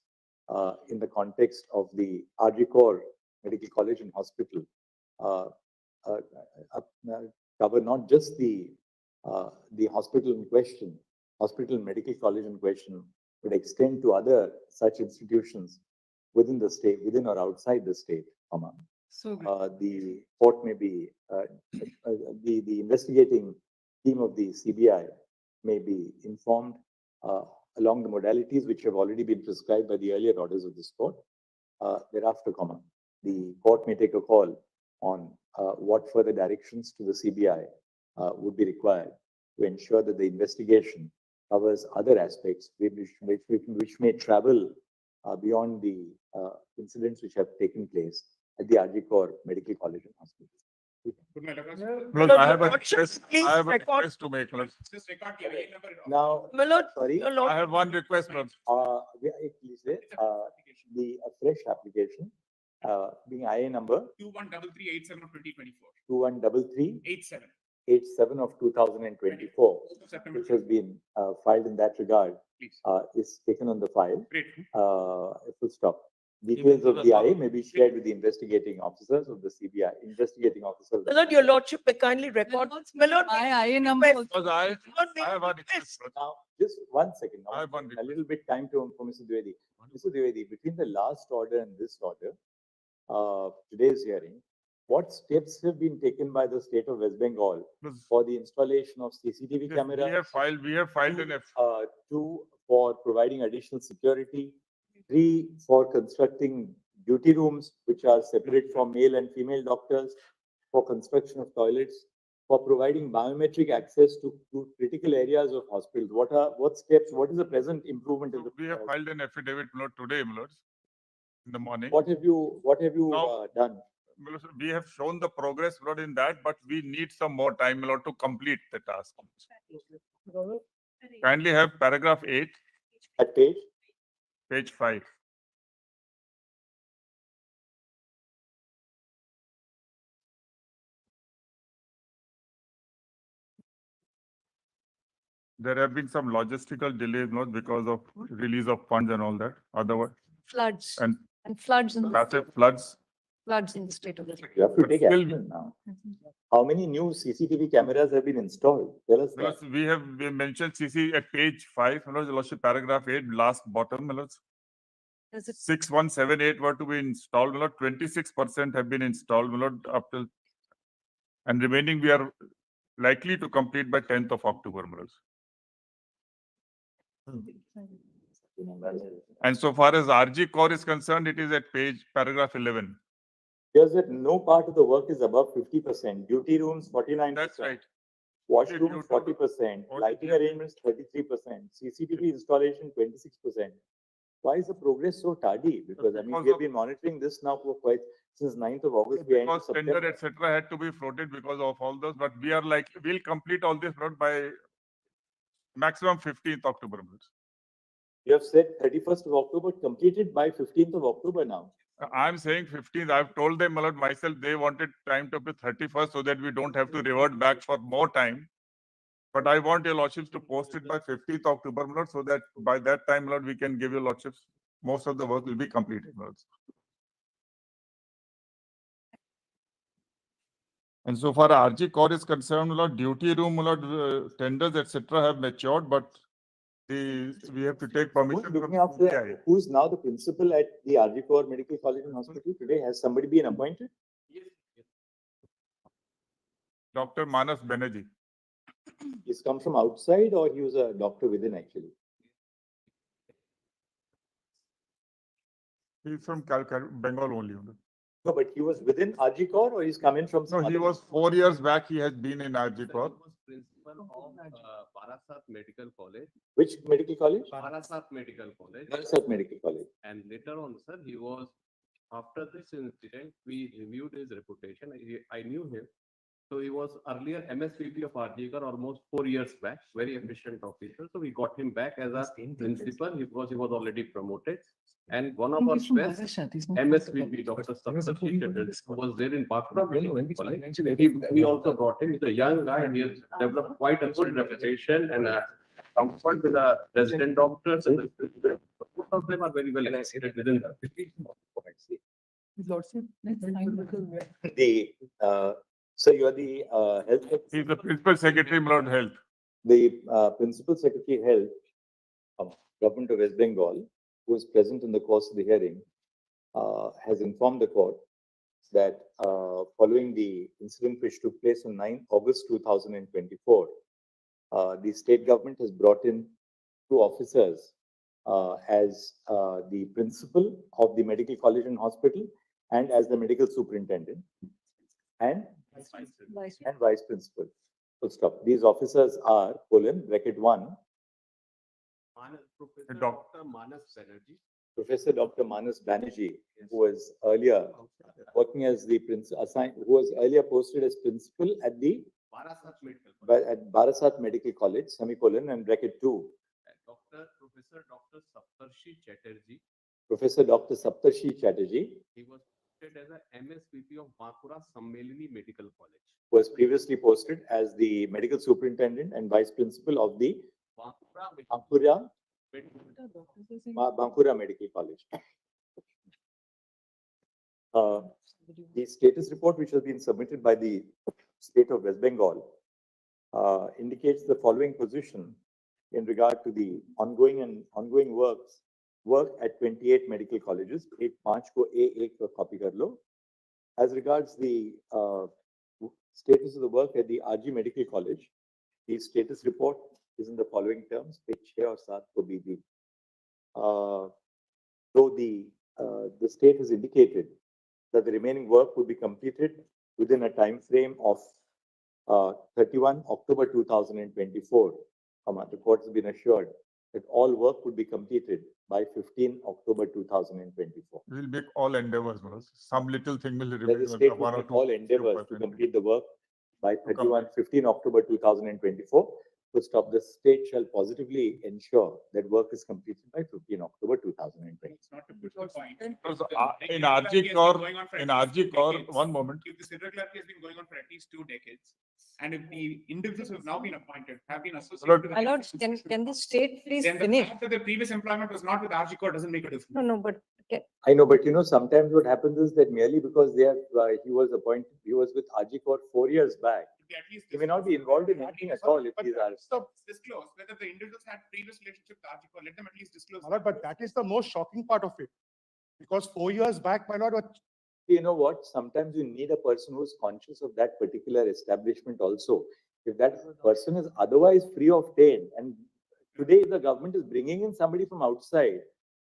in the context of the Ajikor Medical College and Hospital cover not just the hospital in question, hospital and medical college in question, but extend to other such institutions within the state, within or outside the state, So the court may be, the investigating team of the CBI may be informed along the modalities which have already been prescribed by the earlier orders of this court. Thereafter, the court may take a call on what further directions to the CBI would be required to ensure that the investigation covers other aspects which may travel beyond the incidents which have taken place at the Ajikor Medical College and Hospital. Well, I have a request to make. Lord. Just record the IAN number. Now, sorry, I have one request, Lord. please say, the fresh application being IA number 213387 of 2024. 2133 87. 87 of 2024, September. which has been filed in that regard, Please. is taken on the file. Great. Full stop. Details of the IA may be shared with the investigating officers of the CBI, investigating officers. My lord, your lordship may kindly record. My lord, My IA number. request- Because my lord, may I have one request. request. Now, just 1 second. Now, I have one a request. little bit time to for Mr. Dwivedi. Mr. Dwivedi, between the last order and this order, today's hearing, what steps have been taken by the state of West Bengal Because for the installation of CCTV yes, cameras? we have filed an F. 2, for providing additional security. 3, for constructing duty rooms, which are separate from male and female doctors, for construction of toilets, for providing biometric access to critical areas of hospitals. What steps, what is the present improvement in the? We have filed an affidavit, my lord, today, my lords, in the morning. What have you Now- done? My lords, we have shown the progress, my lord, in that, but we need some more time, my lord, to complete the task. Kindly have paragraph 8, At page? page 5. There have been some logistical delays, not because of release of funds and all that, otherwise, Floods and and floods in massive floods. the state of. You have to But take still- action now. How many new CCTV cameras have been installed? Tell us My that. lords, we mentioned CC at page 5, my lords, your lordship, paragraph 8, last bottom, my lords. Does it 6178 were to be installed, my lord, 26% have been installed, my lord, up till. And remaining we are likely to complete by 10th of October, my lords. And so far as RG core is concerned, it is at paragraph 11. Here's that no part of the work is above 50%. Duty rooms, 49%. That's right. Washrooms, 40%. What Lighting did you- arrangements, 33%. CCTV installation, 26%. Why is the progress so tardy? Because I mean, Because we have of- been monitoring this now for quite, since 9th of August. we are into Because tender, September. etc. had to be floated because of all those, but we are like, we'll complete all this not by maximum 15th October. my lords. You have said 31st of October, completed by 15th of October now. I'm saying 15th. I've told them, my lord, myself, they wanted time to be 31st so that we don't have to revert back for more time. But I want your lordships to post it by 15th October, my lord, so that by that time, my lord, we can give your lordships. Most of the work will be completed, my lords. And so far RG core is concerned, my lord, duty room, my lord, tenders, etc. have matured, but we have to take Who's permission from looking after, CBI. who's now the principal at the RG Kaur Medical College and Hospital today? Has somebody been appointed? Dr. Manas Banerjee. He's come from outside or he was a doctor within actually? He's from Bengal only. my lord. No, but he was within RG Kaur or he's come in from some No, he other- was 4 years back, he has been in RG core. Principal of Barasat Medical College, Which medical college? Barasat Medical College. Nexus Medical College. And later on, sir, he was, after this incident, we reviewed his reputation. I knew him. So he was earlier MSVP of RGKR almost 4 years back, very efficient officer. So we got him back as a principal because he was already promoted. And one of our He's from best Maharashtra, he's not MSVP, Dr. Saptarshi Chatterjee, who was there in Bakra Medical College. We also brought him. He's a young guy and he has developed quite a good reputation and comfort with the resident doctors. And both of them are very well educated within the. Lordship, let's find The, so you are the, health. He's the principal secretary, my lord, health. The Principal Secretary Health of Government of West Bengal, who is present in the course of the hearing, has informed the court that following the incident which took place on 9th August 2024, the state government has brought in 2 officers as the principal of the medical college and hospital and as the medical superintendent and vice principal. Full stop. These officers are bracket 1, Professor Doc- Dr. Manas Banerjee. Professor Dr. Manas Banerjee, who was earlier working as the who was earlier posted as principal at the Barasat Medical College. at Barasat Medical College, semicolon, and bracket 2. Professor Dr. Saptarshi Chatterjee. Professor Dr. Saptarshi Chatterjee, He was posted as a MSVP of Bankura Sammelini Medical College. was previously posted as the medical superintendent and vice principal of the Bankura Bankura Medical Bankura Medical College. The status report which has been submitted by the state of West Bengal indicates the following position in regard to the ongoing work at 28 medical colleges. 8 March को A1 का copy कर लो. As regards the status of the work at the RG Medical College, the status report is in the following terms. Page 6 और 7 को भी दी. Though the state has indicated that the remaining work would be completed within a time frame of 31 October 2024. The court has been assured that all work would be completed by 15 October 2024. We'll make all endeavors, Manoj. Some little thing will That remain. the state will one or make two all endeavors to 2%. complete the work by 15 October 2024. To stop, the state shall positively ensure that work is completed by 15 October 2024. It's not a good point. Because, The in irregularity RG has been Corp, going on for in at least RG 2 Corp, decades. one moment. If this irregularity has been going on for at least 2 decades, and if the individuals who have now been appointed have been associated with. My lord, can the state please Then the finish? fact that the previous employment was not with RG Corp doesn't make a difference. No, but I know, but sometimes what happens is that merely because he was with RG Corp 4 years back, At least he may not be involved in anything at all if these are. disclose whether the individuals had previous relationship with RG Corp. Let them at least disclose. My lord, but that is the most shocking part of it. Because 4 years back, my lord, You know what? Sometimes you need a person who's conscious of that particular establishment also. If that person is otherwise free of taint, and today the government is bringing in somebody from outside,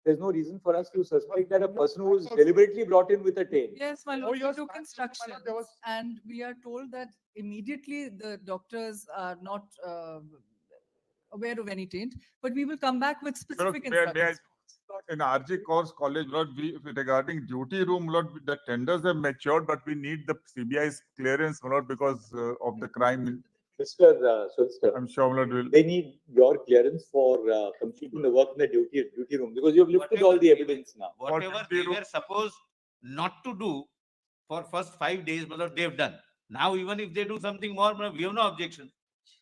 there's no reason for us to suspect that a person who is deliberately brought in with a taint. yes, my 4 lord, we years took back, instructions there was- and we are told that immediately the doctors are not aware of any taint, but we will come back with specific May I- instructions. In RG Corps College, Lord, regarding duty room, Lord, the tenders have matured, but we need the CBI's clearance, Lord, because of the crime. Mr. Solicitor, I'm sure, Lord, will. they need your clearance for completing the work in the duty room because you've lifted all the evidence now. Whatever they were supposed not to do for first 5 days, Malad, they've done. Now, even if they do something more, Malad, we have no objection.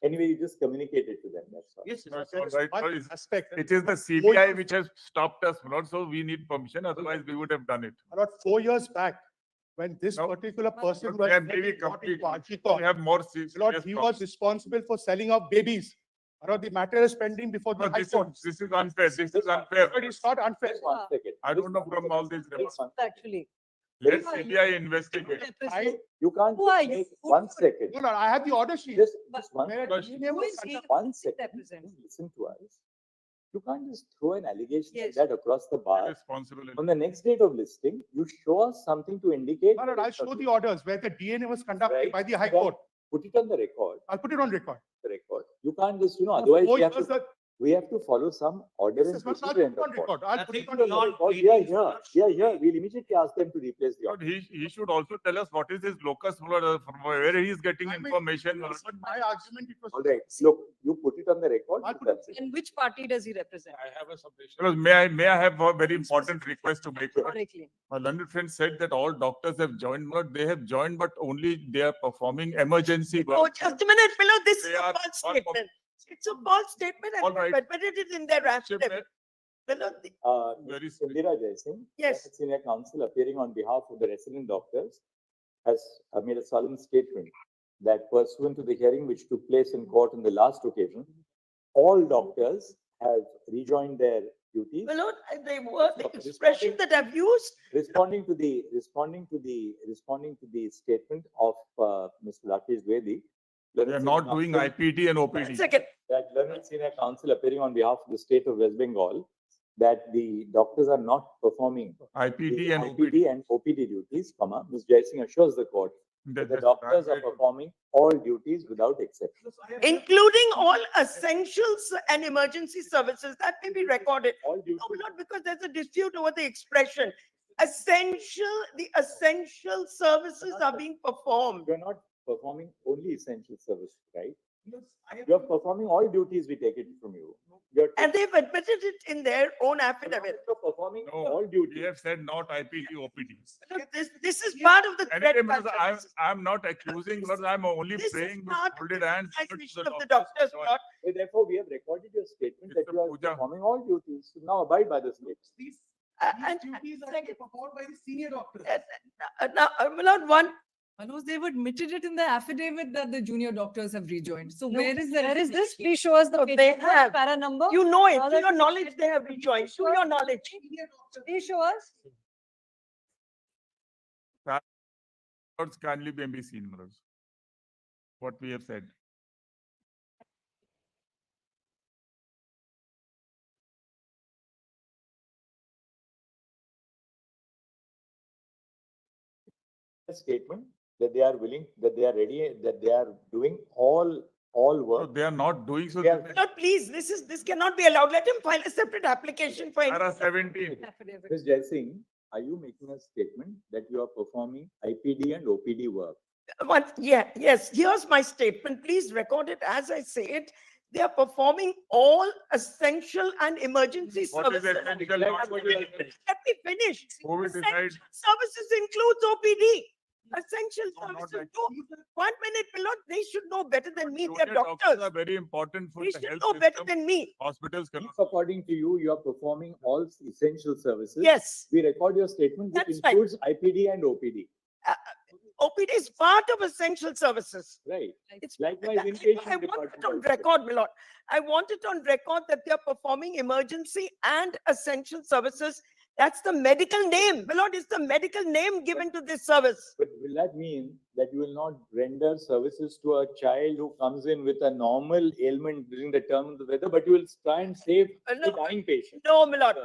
Anyway, you just communicate it to them, that's all. Yes, That's yes. all right, one Lord, it's- aspect. It is the CBI which has stopped us, Lord, so we need permission, otherwise we would have done it. My lord, 4 years back, when this No. particular person Lord, was may I maybe brought into complete. RG We Corp, have more serious. my lord, he was responsible for selling off babies. My lord, the matter is pending before the No, High Court. this is unfair, this is unfair. But it's not unfair. Just one second. I don't know from all these Just one- Actually. Let CBI investigate. You can't Who are just you? make, one second, No, no, I have the order sheet. just one. Where But- DNA was conducted. One second, represent? just listen to us. You can't just throw an allegation like Yes. that across the bar. Responsible. On the next date of listing, you show us something to indicate. No, no, that I'll it's show the a- orders where the DNA was conducted Right. by the High Then Court. Put it on the record, I'll put it on record. You can't just, For otherwise 4 we have years, to, the- we have to follow some order This and is what I'll procedure put in it on the court. record. I'll put Nothing it on Put it record. on the record. We are here, we'll immediately ask them to replace the order. But he should also tell us what is his locus, from where he is getting I mean, information. But my argument, it was. All right, look, you put it on the record. I'll put that's it. And which party does he represent? I have a submission. Because may I have a very important request to make? Correctly. My learned friend said that all doctors have joined, but they have joined, but only they are performing emergency Oh, work. just a minute, below, this is They a are- false one statement. It's a false statement All and right. they've admitted it in their affidavit. Shipment, Below, Very Ms. Indira Jaising. Yes. Senior counsel appearing on behalf of the resident doctors has made a solemn statement that pursuant to the hearing which took place in court on the last occasion, all doctors have rejoined their duties. below, they were, the expression that I've used, Responding to the statement of Mr. Rakesh Bedi. they are not doing IPD and one OPD. second, That learned senior counsel appearing on behalf of the state of West Bengal, that the doctors are not performing IPD the and OPD. IPD and OPD duties, Ms. Jaising assures the court that the doctors are performing all duties without exception. including all essentials and emergency services, that may be recorded. All No, duties. Lord, because there's a dispute over the expression. The essential services are being performed. You're not performing only essential services, right? You're performing all duties, we take it from you. You're And they've admitted it in their own affidavit. you're performing No, all we duties. have said not IPD, OPD. Look, this is part of the threat. Anyway, culture. I'm not accusing, but I'm only This is praying with not folded hands. to Administration of the doctors. doctors, Lord. Therefore, we have recorded your statement that It's a you are puja. performing all duties. So now abide by the statement. And Duties are second, performed by the senior doctors. now, my lord, one, Manoj, they've admitted it in the affidavit that the junior doctors have rejoined. So where is the? Where is this? Please show us the. No, they page. What have. Para number? you know it, Now to that your you knowledge, said- they have rejoined, to your knowledge. Please show us. Records kindly be seen, my lords. What we have said. A statement that they are willing, that they are ready, that they are doing all So work. they are not doing so. They are- they- No, please, this cannot be allowed. Let him file a separate application for. Para 17. Ms. Jai Singh, are you making a statement that you are performing IPD and OPD work? Yes, here's my statement. Please record it as I say it. They are performing all essential and emergency What is services. essential? Let me finish. Who will Essential decide? services includes OPD. Essential No, not services. like- No, 1 minute, my lord, they should know better than me. They're Junior doctors doctors. are very important for They the should health know better system. than me. Hospitals If cannot. according to you, you are performing all essential services. Yes, We record your statement which That's right. includes IPD and OPD, OPD is part of essential services. right? It's Likewise, I inpatient want it department on also. record, my lord. I want it on record that they are performing emergency and essential services. That's the medical name. My lord, it's the medical name given to this service. But will that mean that you will not render services to a child who comes in with a normal ailment during the term of the weather, but you will try and save No, the dying patient? No, my lord,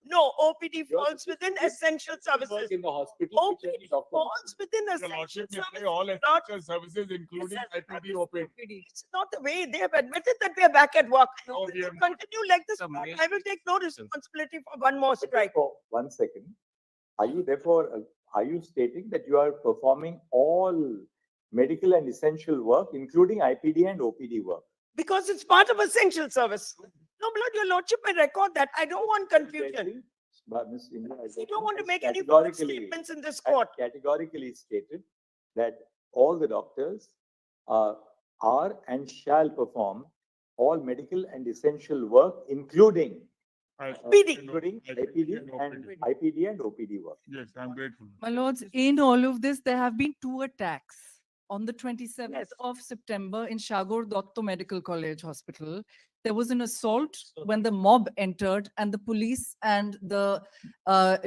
no, OPD You are falls within supposed to essential Work services. in the hospital, which any OPD doctor. falls within Your essential lordship may say services. all my lord. essential services including IPD, OPD. It's not the way they have admitted that we are back at work. No, If we you have not. continue like this, The main- I will take no responsibility for one more But strike. therefore, 1 second. Are you therefore, are you stating that you are performing all medical and essential work, including IPD and OPD work? Because it's part of essential service. No, my lord, your lordship may record that. I don't want confusion. But Ms. India. I don't want to has make any false categorically- statements in this has court. Categorically stated that all the doctors are and shall perform all medical and essential work, including PD. including IPD and OPD work. Yes, I'm grateful. My lords, in all of this, there have been 2 attacks. On the 27th Yes. of September in Shagor Dotto Medical College Hospital, there was an assault when the mob entered and the police and the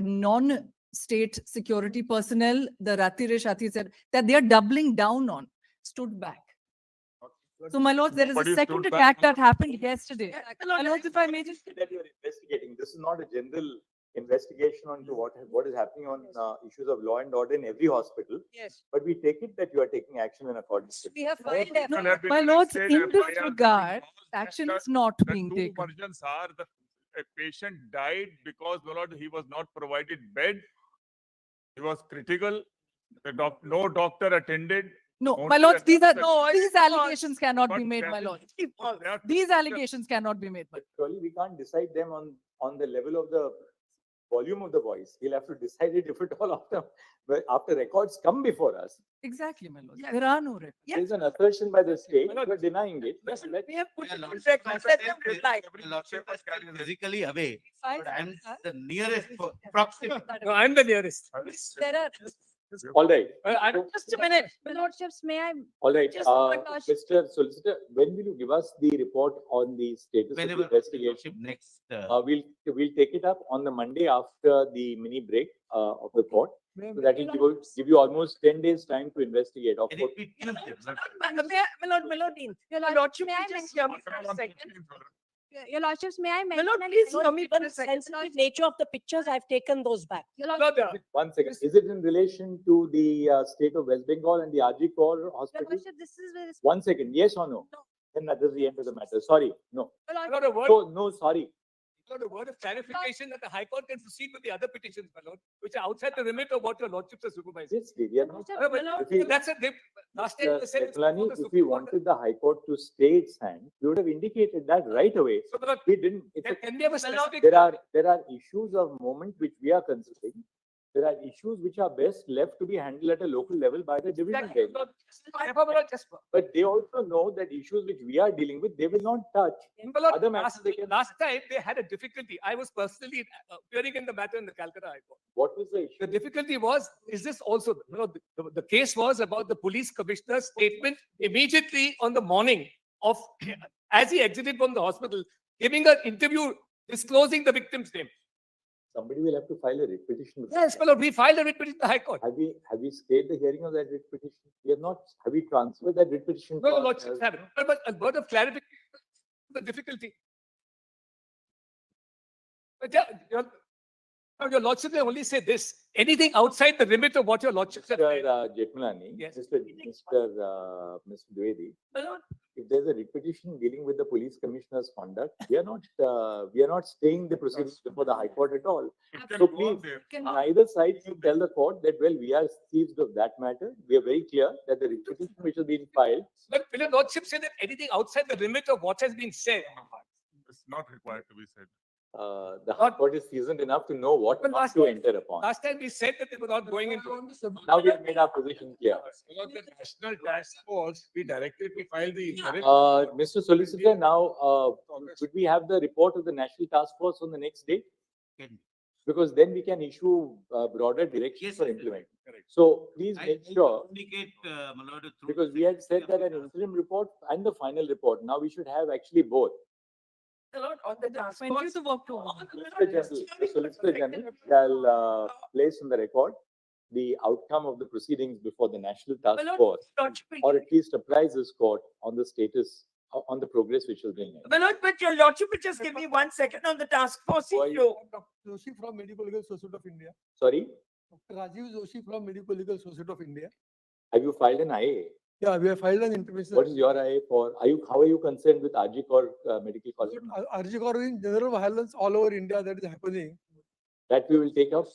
non-state security personnel, the Ratire Shati said, that they are doubling down on, stood back. So my lords, there is a Nobody second stood back. attack that happened yesterday. My My lords, if I may just. That you are investigating. This is not a general investigation onto what is happening on issues of law and order in every hospital. Yes. But we take it that you are taking action in accordance with. We have filed People FIR. have been My lords, arrested, in this FIR regard, because action the- is not The being two taken. versions are a patient died because, my lord, he was not provided bed. He was critical. No doctor attended. No, Only my lords, the these are, doctor- these allegations cannot be But made, that my is- lord. They are- These allegations cannot be made, my. But surely we can't decide them on the level of the volume of the voice. We'll have to decide it if it all after records come before us. Exactly, my lord. Yes. There are no records. There's an assertion by the state, Well, we're denying it. Yes, Let- we have put Yeah, it on lordship, record. my Let them state- reply. Your lordship is physically away, Five but I'm seconds, the nearest proximity. No, I'm the nearest. There are, All right, Just a minute. Lordships, may I? all right. Just Mr. Solicitor, when will you give us the report on the status of the Whenever investigation? lordship next, We'll take it up on the Monday after the mini break of the court. So that will give you almost 10 days time to investigate. Of can course, it be Tuesday? Your lordship, May I just hear me for a second. Your Lordships, may I My mention? lord, an please event- hear me for a the second. sensitive nature of the pictures, I've taken those back. Your No, Lordship, the- 1 second. Is it in relation to the state of West Bengal and the RG Kaur Your hospital? Lordship, this is with. 1 second. Yes or no? No. Then that is the end of the matter. Sorry. No. Your Lordship, not a word, So, no, sorry. not a word of clarification that the High Court can proceed with the other petitions, my lord, which are outside the remit of what your lordships are supervising. Yes, we are not. No, but If we- that's it. Last time they said it's before Keplani, the if we Supreme Court. wanted the High Court to stay its hand, we would have indicated that right away. So, my lord, We didn't. It's can a- can we have a specific? There are issues of moment which we are considering. There are issues which are best left to be handled at a local level by the division Exactly. head. So, therefore, my lord, just But they also know that issues which we are dealing with, they will not touch. my lord, Other matters last, they can. last time they had a difficulty. I was personally appearing in the matter in the Calcutta High Court. What was the issue? The difficulty was, is this also, the case was about the police commissioner's statement immediately on the morning of, as he exited from the hospital, giving an interview disclosing the victim's name. Somebody will have to file a writ petition. with Yes, the- my lord, we filed a writ petition in the High Court. Have we stayed the hearing of that writ petition? We have not, have we transferred that writ petition? No, to your us lordship as- have, but a word of clarification, the difficulty. But your lordship may only say this, anything outside the limit of what your lordship said. Mr. Jetmalani, Yes. Mr. Dwivedi, My lord, if there's a repetition dealing with the police commissioner's conduct, we are not staying the proceedings before the High Court at all. It can So go on please, there. neither side should tell the court that, well, we are seized of that matter. We are very clear that the repetition which has been filed, But will your lordship say that anything outside the limit of what has been said? It's not required to be said. the High Court is seasoned enough to know what But not last to time- enter upon. Last time we said that they were not going into. Now we have made our position clear. The national task force, we directly file the interim. Mr. Solicitor, now, could we have the report of the National Task Force on the next day? Can- Because then we can issue broader directions Yes, for sir. implementing. Correct. So please I make will sure, communicate, my lord, through because the we had said secretary that of an the interim report and the final report, now we should have actually both. my lord, on the task force. 20th of October. Solicitor General, the Solicitor General shall place on the record the outcome of the proceedings before the National My Task lord, Force, lordship will or give- at least apprise this court on the status, on the progress which has been made. My lord, but your lordship will just give me 1 second on the task force Why- issue. Joshi from Medical Legal Society of India. Sorry, Rajiv Joshi from Medical Legal Society of India. have you filed an IA? Yeah, we have filed an intervention. What is your IA for? How are you concerned with RG Kor Medical College? Arjikor in general violence all over India that is happening. That we will take up.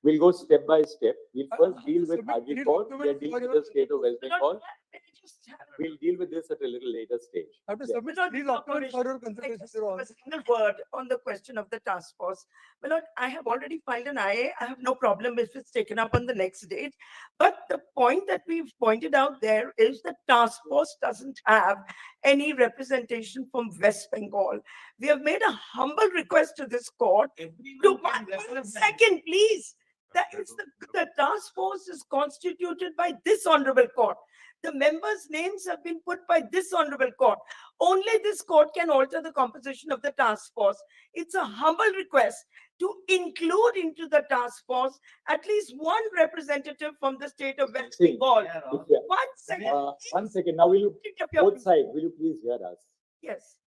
We'll go step by step. We'll first deal with submit RG any Kor, document we are dealing for with your- the state of West My Bengal. lord, let me just have a- We'll deal with this at a little later stage. Have to Yeah. submit My lord, three without documents for your permission, I consideration. just Your have Honor. a single word on the question of the task force. My lord, I have already filed an IA. I have no problem if it's taken up on the next date. But the point that we've pointed out there is the task force doesn't have any representation from West Bengal. We have made a humble request to this court. To Everyone can one represent. second, please. That is the task force is constituted by this honorable court. The members' names have been put by this honorable court. Only this court can alter the composition of the task force. It's a humble request to include into the task force at least one representative from the state of West See, Bengal. If you- 1 second. One second, now will you, Take up your- both sides, will you please hear us? Yes,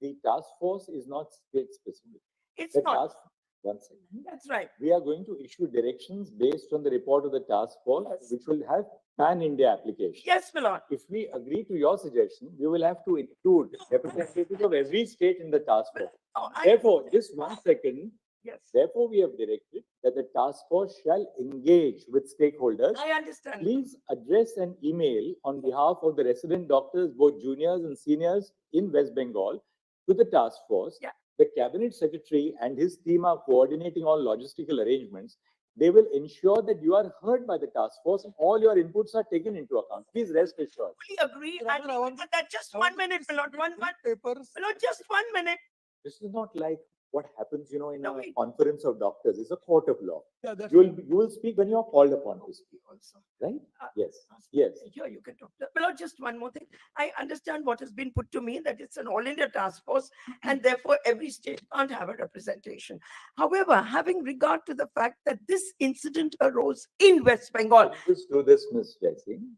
The task force is not state specific. it's The not. task, one second. That's right. We are going to issue directions based on the report of the task force, Yes. which will have pan-India application. Yes, my lord. If we agree to your suggestion, we will have to include representatives of every state in the task force. Oh, Therefore, just 1 second, Yes, therefore, we have directed that the task force shall engage with stakeholders. I understand. Please address an email on behalf of the resident doctors, both juniors and seniors in West Bengal, to the task force. Yeah. The cabinet secretary and his team are coordinating all logistical arrangements. They will ensure that you are heard by the task force and all your inputs are taken into account. Please rest assured. Fully agree. Your Honor, I want But that just 1 minute, my lord, one, Papers. my lord, just 1 minute. This is not like what happens, in No, a wait. conference of doctors. It's a court of law. Yeah, that's. You will speak when you are called upon to speak, Also. right? Uh, Yes, yes. Here you can talk. My lord, just one more thing. I understand what has been put to me, that it's an all India task force and therefore every state can't have a representation. However, having regard to the fact that this incident arose in West Bengal, Just do this, Ms. Jessing.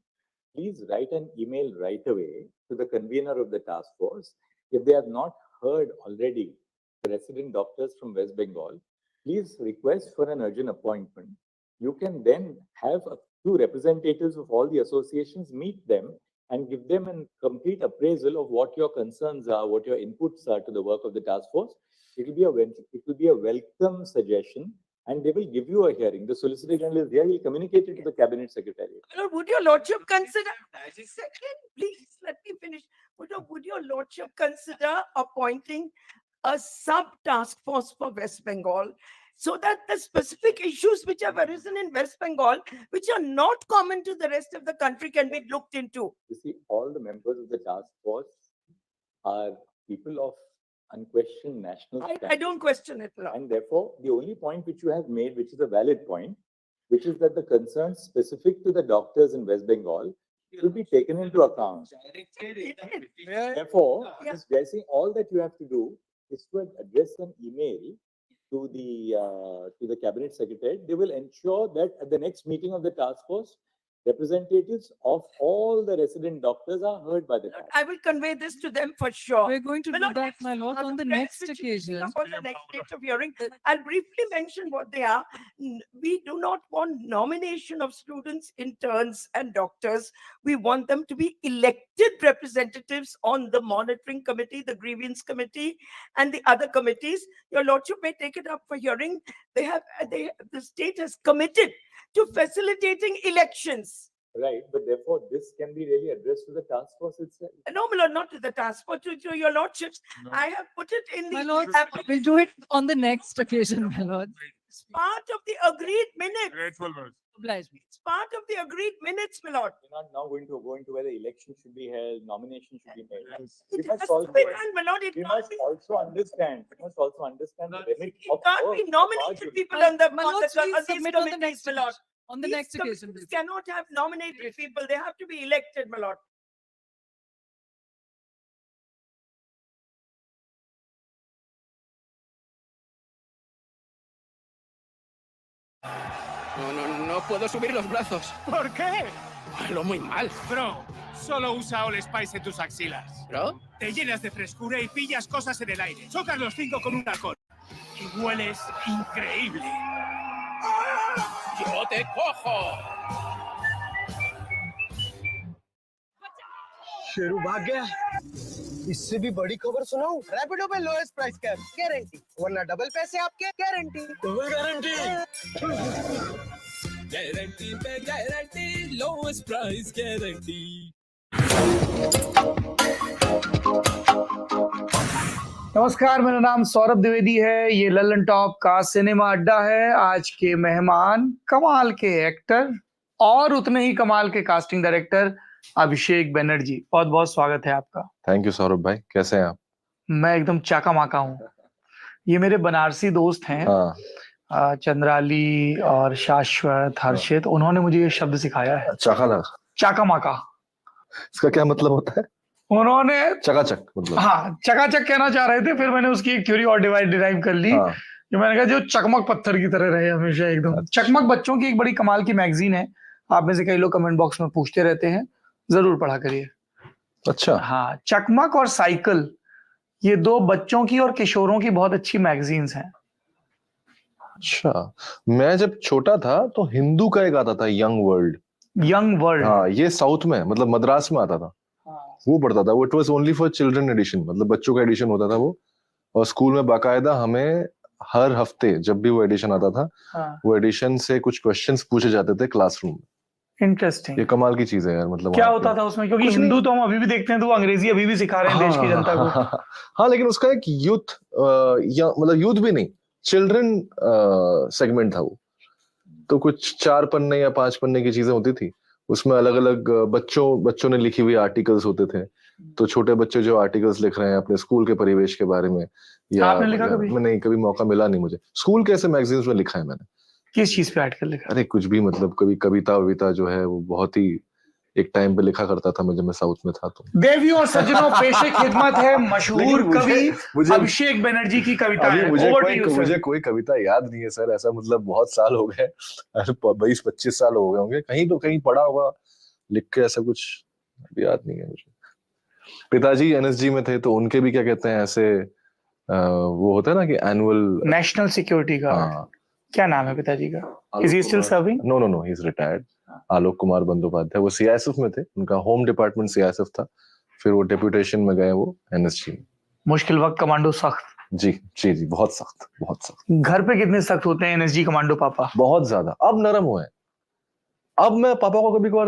Please write an email right away to the convener of the task force. If they have not heard already the resident doctors from West Bengal, please request for an urgent appointment. You can then have a few representatives of all the associations, meet them and give them a complete appraisal of what your concerns are, what your inputs are to the work of the task force. It will be a welcome suggestion and they will give you a hearing. The Solicitor General is here, he'll communicate it to the Cabinet Secretary. my lord, would your lordship consider, second, please, let me finish. Would your lordship consider appointing a sub-task force for West Bengal so that the specific issues which have arisen in West Bengal, which are not common to the rest of the country, can be looked into. You see, all the members of the task force are people of unquestioned national I standing. don't question it, Lord. And therefore, the only point which you have made, which is a valid point, which is that the concerns specific to the doctors in West Bengal should be taken into account. Therefore, Yeah. Ms. Jaising, all that you have to do is to address an email to the cabinet secretary. They will ensure that at the next meeting of the task force, representatives of all the resident doctors are heard by the task. I will convey this to them for sure. We're going to My do lord, that, my lord, on the next press which is occasion. up on the next date of hearing. I'll briefly mention what they are. We do not want nomination of students, interns and doctors. We want them to be elected representatives on the monitoring committee, the grievance committee and the other committees. Your lordship may take it up for hearing. The state has committed to facilitating elections. Right, but therefore, this can be really addressed to the task force itself. No, my lord, not to the task force, to your lordships. No. I have put it in My the lord, we'll do it on the next occasion, my lord. It's part of the agreed minutes. Grateful words. Oblige me. It's part of the agreed minutes, my lord. We're not now going to go into whether election should be held, nomination should be made. It must has to also- be done, my lord. It We can't must be, also understand the limit it of can't work be of nominated our people My- on the, my on lords, the, please on these submit on the committees, next my lord. occasion. On the These next occasion, committees please. cannot have nominated people. They have to be elected, my lord. No puedo subir los brazos. ¿Por qué? Lo muy mal. Bro, solo usa All Spice en tus axilas. ¿Bro? Te llenas de frescura y pillas cosas en el aire. Chocas los 5 con un alcohol. Y hueles increíble. ¡Yo te cojo! Sheru भाग गया इससे भी बड़ी खबर सुनाऊं रैपिडो पे lowest price cap guarantee वरना double पैसे आपके गारंटी डबल गारंटी गारंटी पे गारंटी लोएस्ट प्राइस गारंटी नमस्कार मेरा नाम सौरभ द्विवेदी है ये लल्लन टॉप का सिनेमा अड्डा है आज के मेहमान कमाल के एक्टर और उतने ही कमाल के कास्टिंग डायरेक्टर अभिषेक बनर्जी बहुत बहुत स्वागत है आपका थैंक यू सौरभ भाई कैसे हैं आप मैं एकदम चाका माका हूँ ये मेरे बनारसी दोस्त हैं हाँ चंद्राली और शाश्वत हर्षित उन्होंने मुझे ये शब्द सिखाया है चाका माका इसका क्या मतलब होता है उन्होंने चकाचक मतलब हाँ चकाचक कहना चाह रहे थे फिर मैंने उसकी एक थ्योरी और डिराइव कर ली हाँ, जो मैंने कहा जो चकमक पत्थर की तरह रहे हमेशा एकदम चकमक बच्चों की एक बड़ी कमाल की मैगजीन है आप में से कई लोग कमेंट बॉक्स में पूछते रहते हैं जरूर पढ़ा करिए अच्छा हाँ चकमक और साइकिल ये दो बच्चों की और किशोरों की बहुत अच्छी मैगजीन्स हैं अच्छा मैं जब छोटा था तो हिंदू का एक आता था यंग वर्ल्ड हाँ ये साउथ में मतलब मद्रास में आता था वो पढ़ता था वो it was only for children edition मतलब बच्चों का एडिशन होता था वो और स्कूल में बाकायदा हमें हर हफ्ते जब भी वो एडिशन आता था वो एडिशन से कुछ क्वेश्चंस पूछे जाते थे क्लासरूम में इंटरेस्टिंग ये कमाल की चीज है यार मतलब क्या होता था उसमें क्योंकि हिंदू तो हम अभी भी देखते हैं तो वो अंग्रेजी अभी भी सिखा रहे हैं देश की जनता को हाँ लेकिन उसका एक यूथ या मतलब यूथ भी नहीं चिल्ड्रन सेगमेंट था वो तो कुछ 4 पन्ने या 5 पन्ने की चीजें होती थी उसमें अलग अलग बच्चों ने लिखी हुई आर्टिकल्स होते थे तो छोटे बच्चे जो आर्टिकल्स लिख रहे हैं अपने स्कूल के परिवेश के बारे में या आपने लिखा कभी? मैं नहीं कभी मौका मिला नहीं मुझे स्कूल के ऐसे मैगजीन्स में लिखा है मैंने किस चीज पे आर्टिकल लिखा अरे कुछ भी मतलब कभी कविता जो है वो बहुत ही एक टाइम पे लिखा करता था मैं जब मैं साउथ में था तो देवियों और सज्जनों पेशे खिदमत है मशहूर कवि अभिषेक बनर्जी की कविता है मुझे कोई कविता याद नहीं है सर ऐसा मतलब बहुत साल हो गए 20-25 साल हो गए होंगे कहीं तो कहीं पढ़ा होगा लिख के ऐसा कुछ याद नहीं है मुझे पिताजी एनएसजी में थे तो उनके भी क्या कहते हैं ऐसे वो होता है ना कि एनुअल नेशनल सिक्योरिटी का क्या नाम है पिताजी का is he still serving no he is retired Alok Kumar Bandopadhyay वो सीआईएसएफ में थे उनका होम डिपार्टमेंट सीआईएसएफ था फिर वो डेप्यूटेशन में गए वो एनएसजी में मुश्किल वक्त कमांडो सख्त जी बहुत सख्त घर पे कितने सख्त होते हैं एनएसजी कमांडो पापा बहुत ज्यादा अब नरम हुए अब मैं पापा को कभी कभार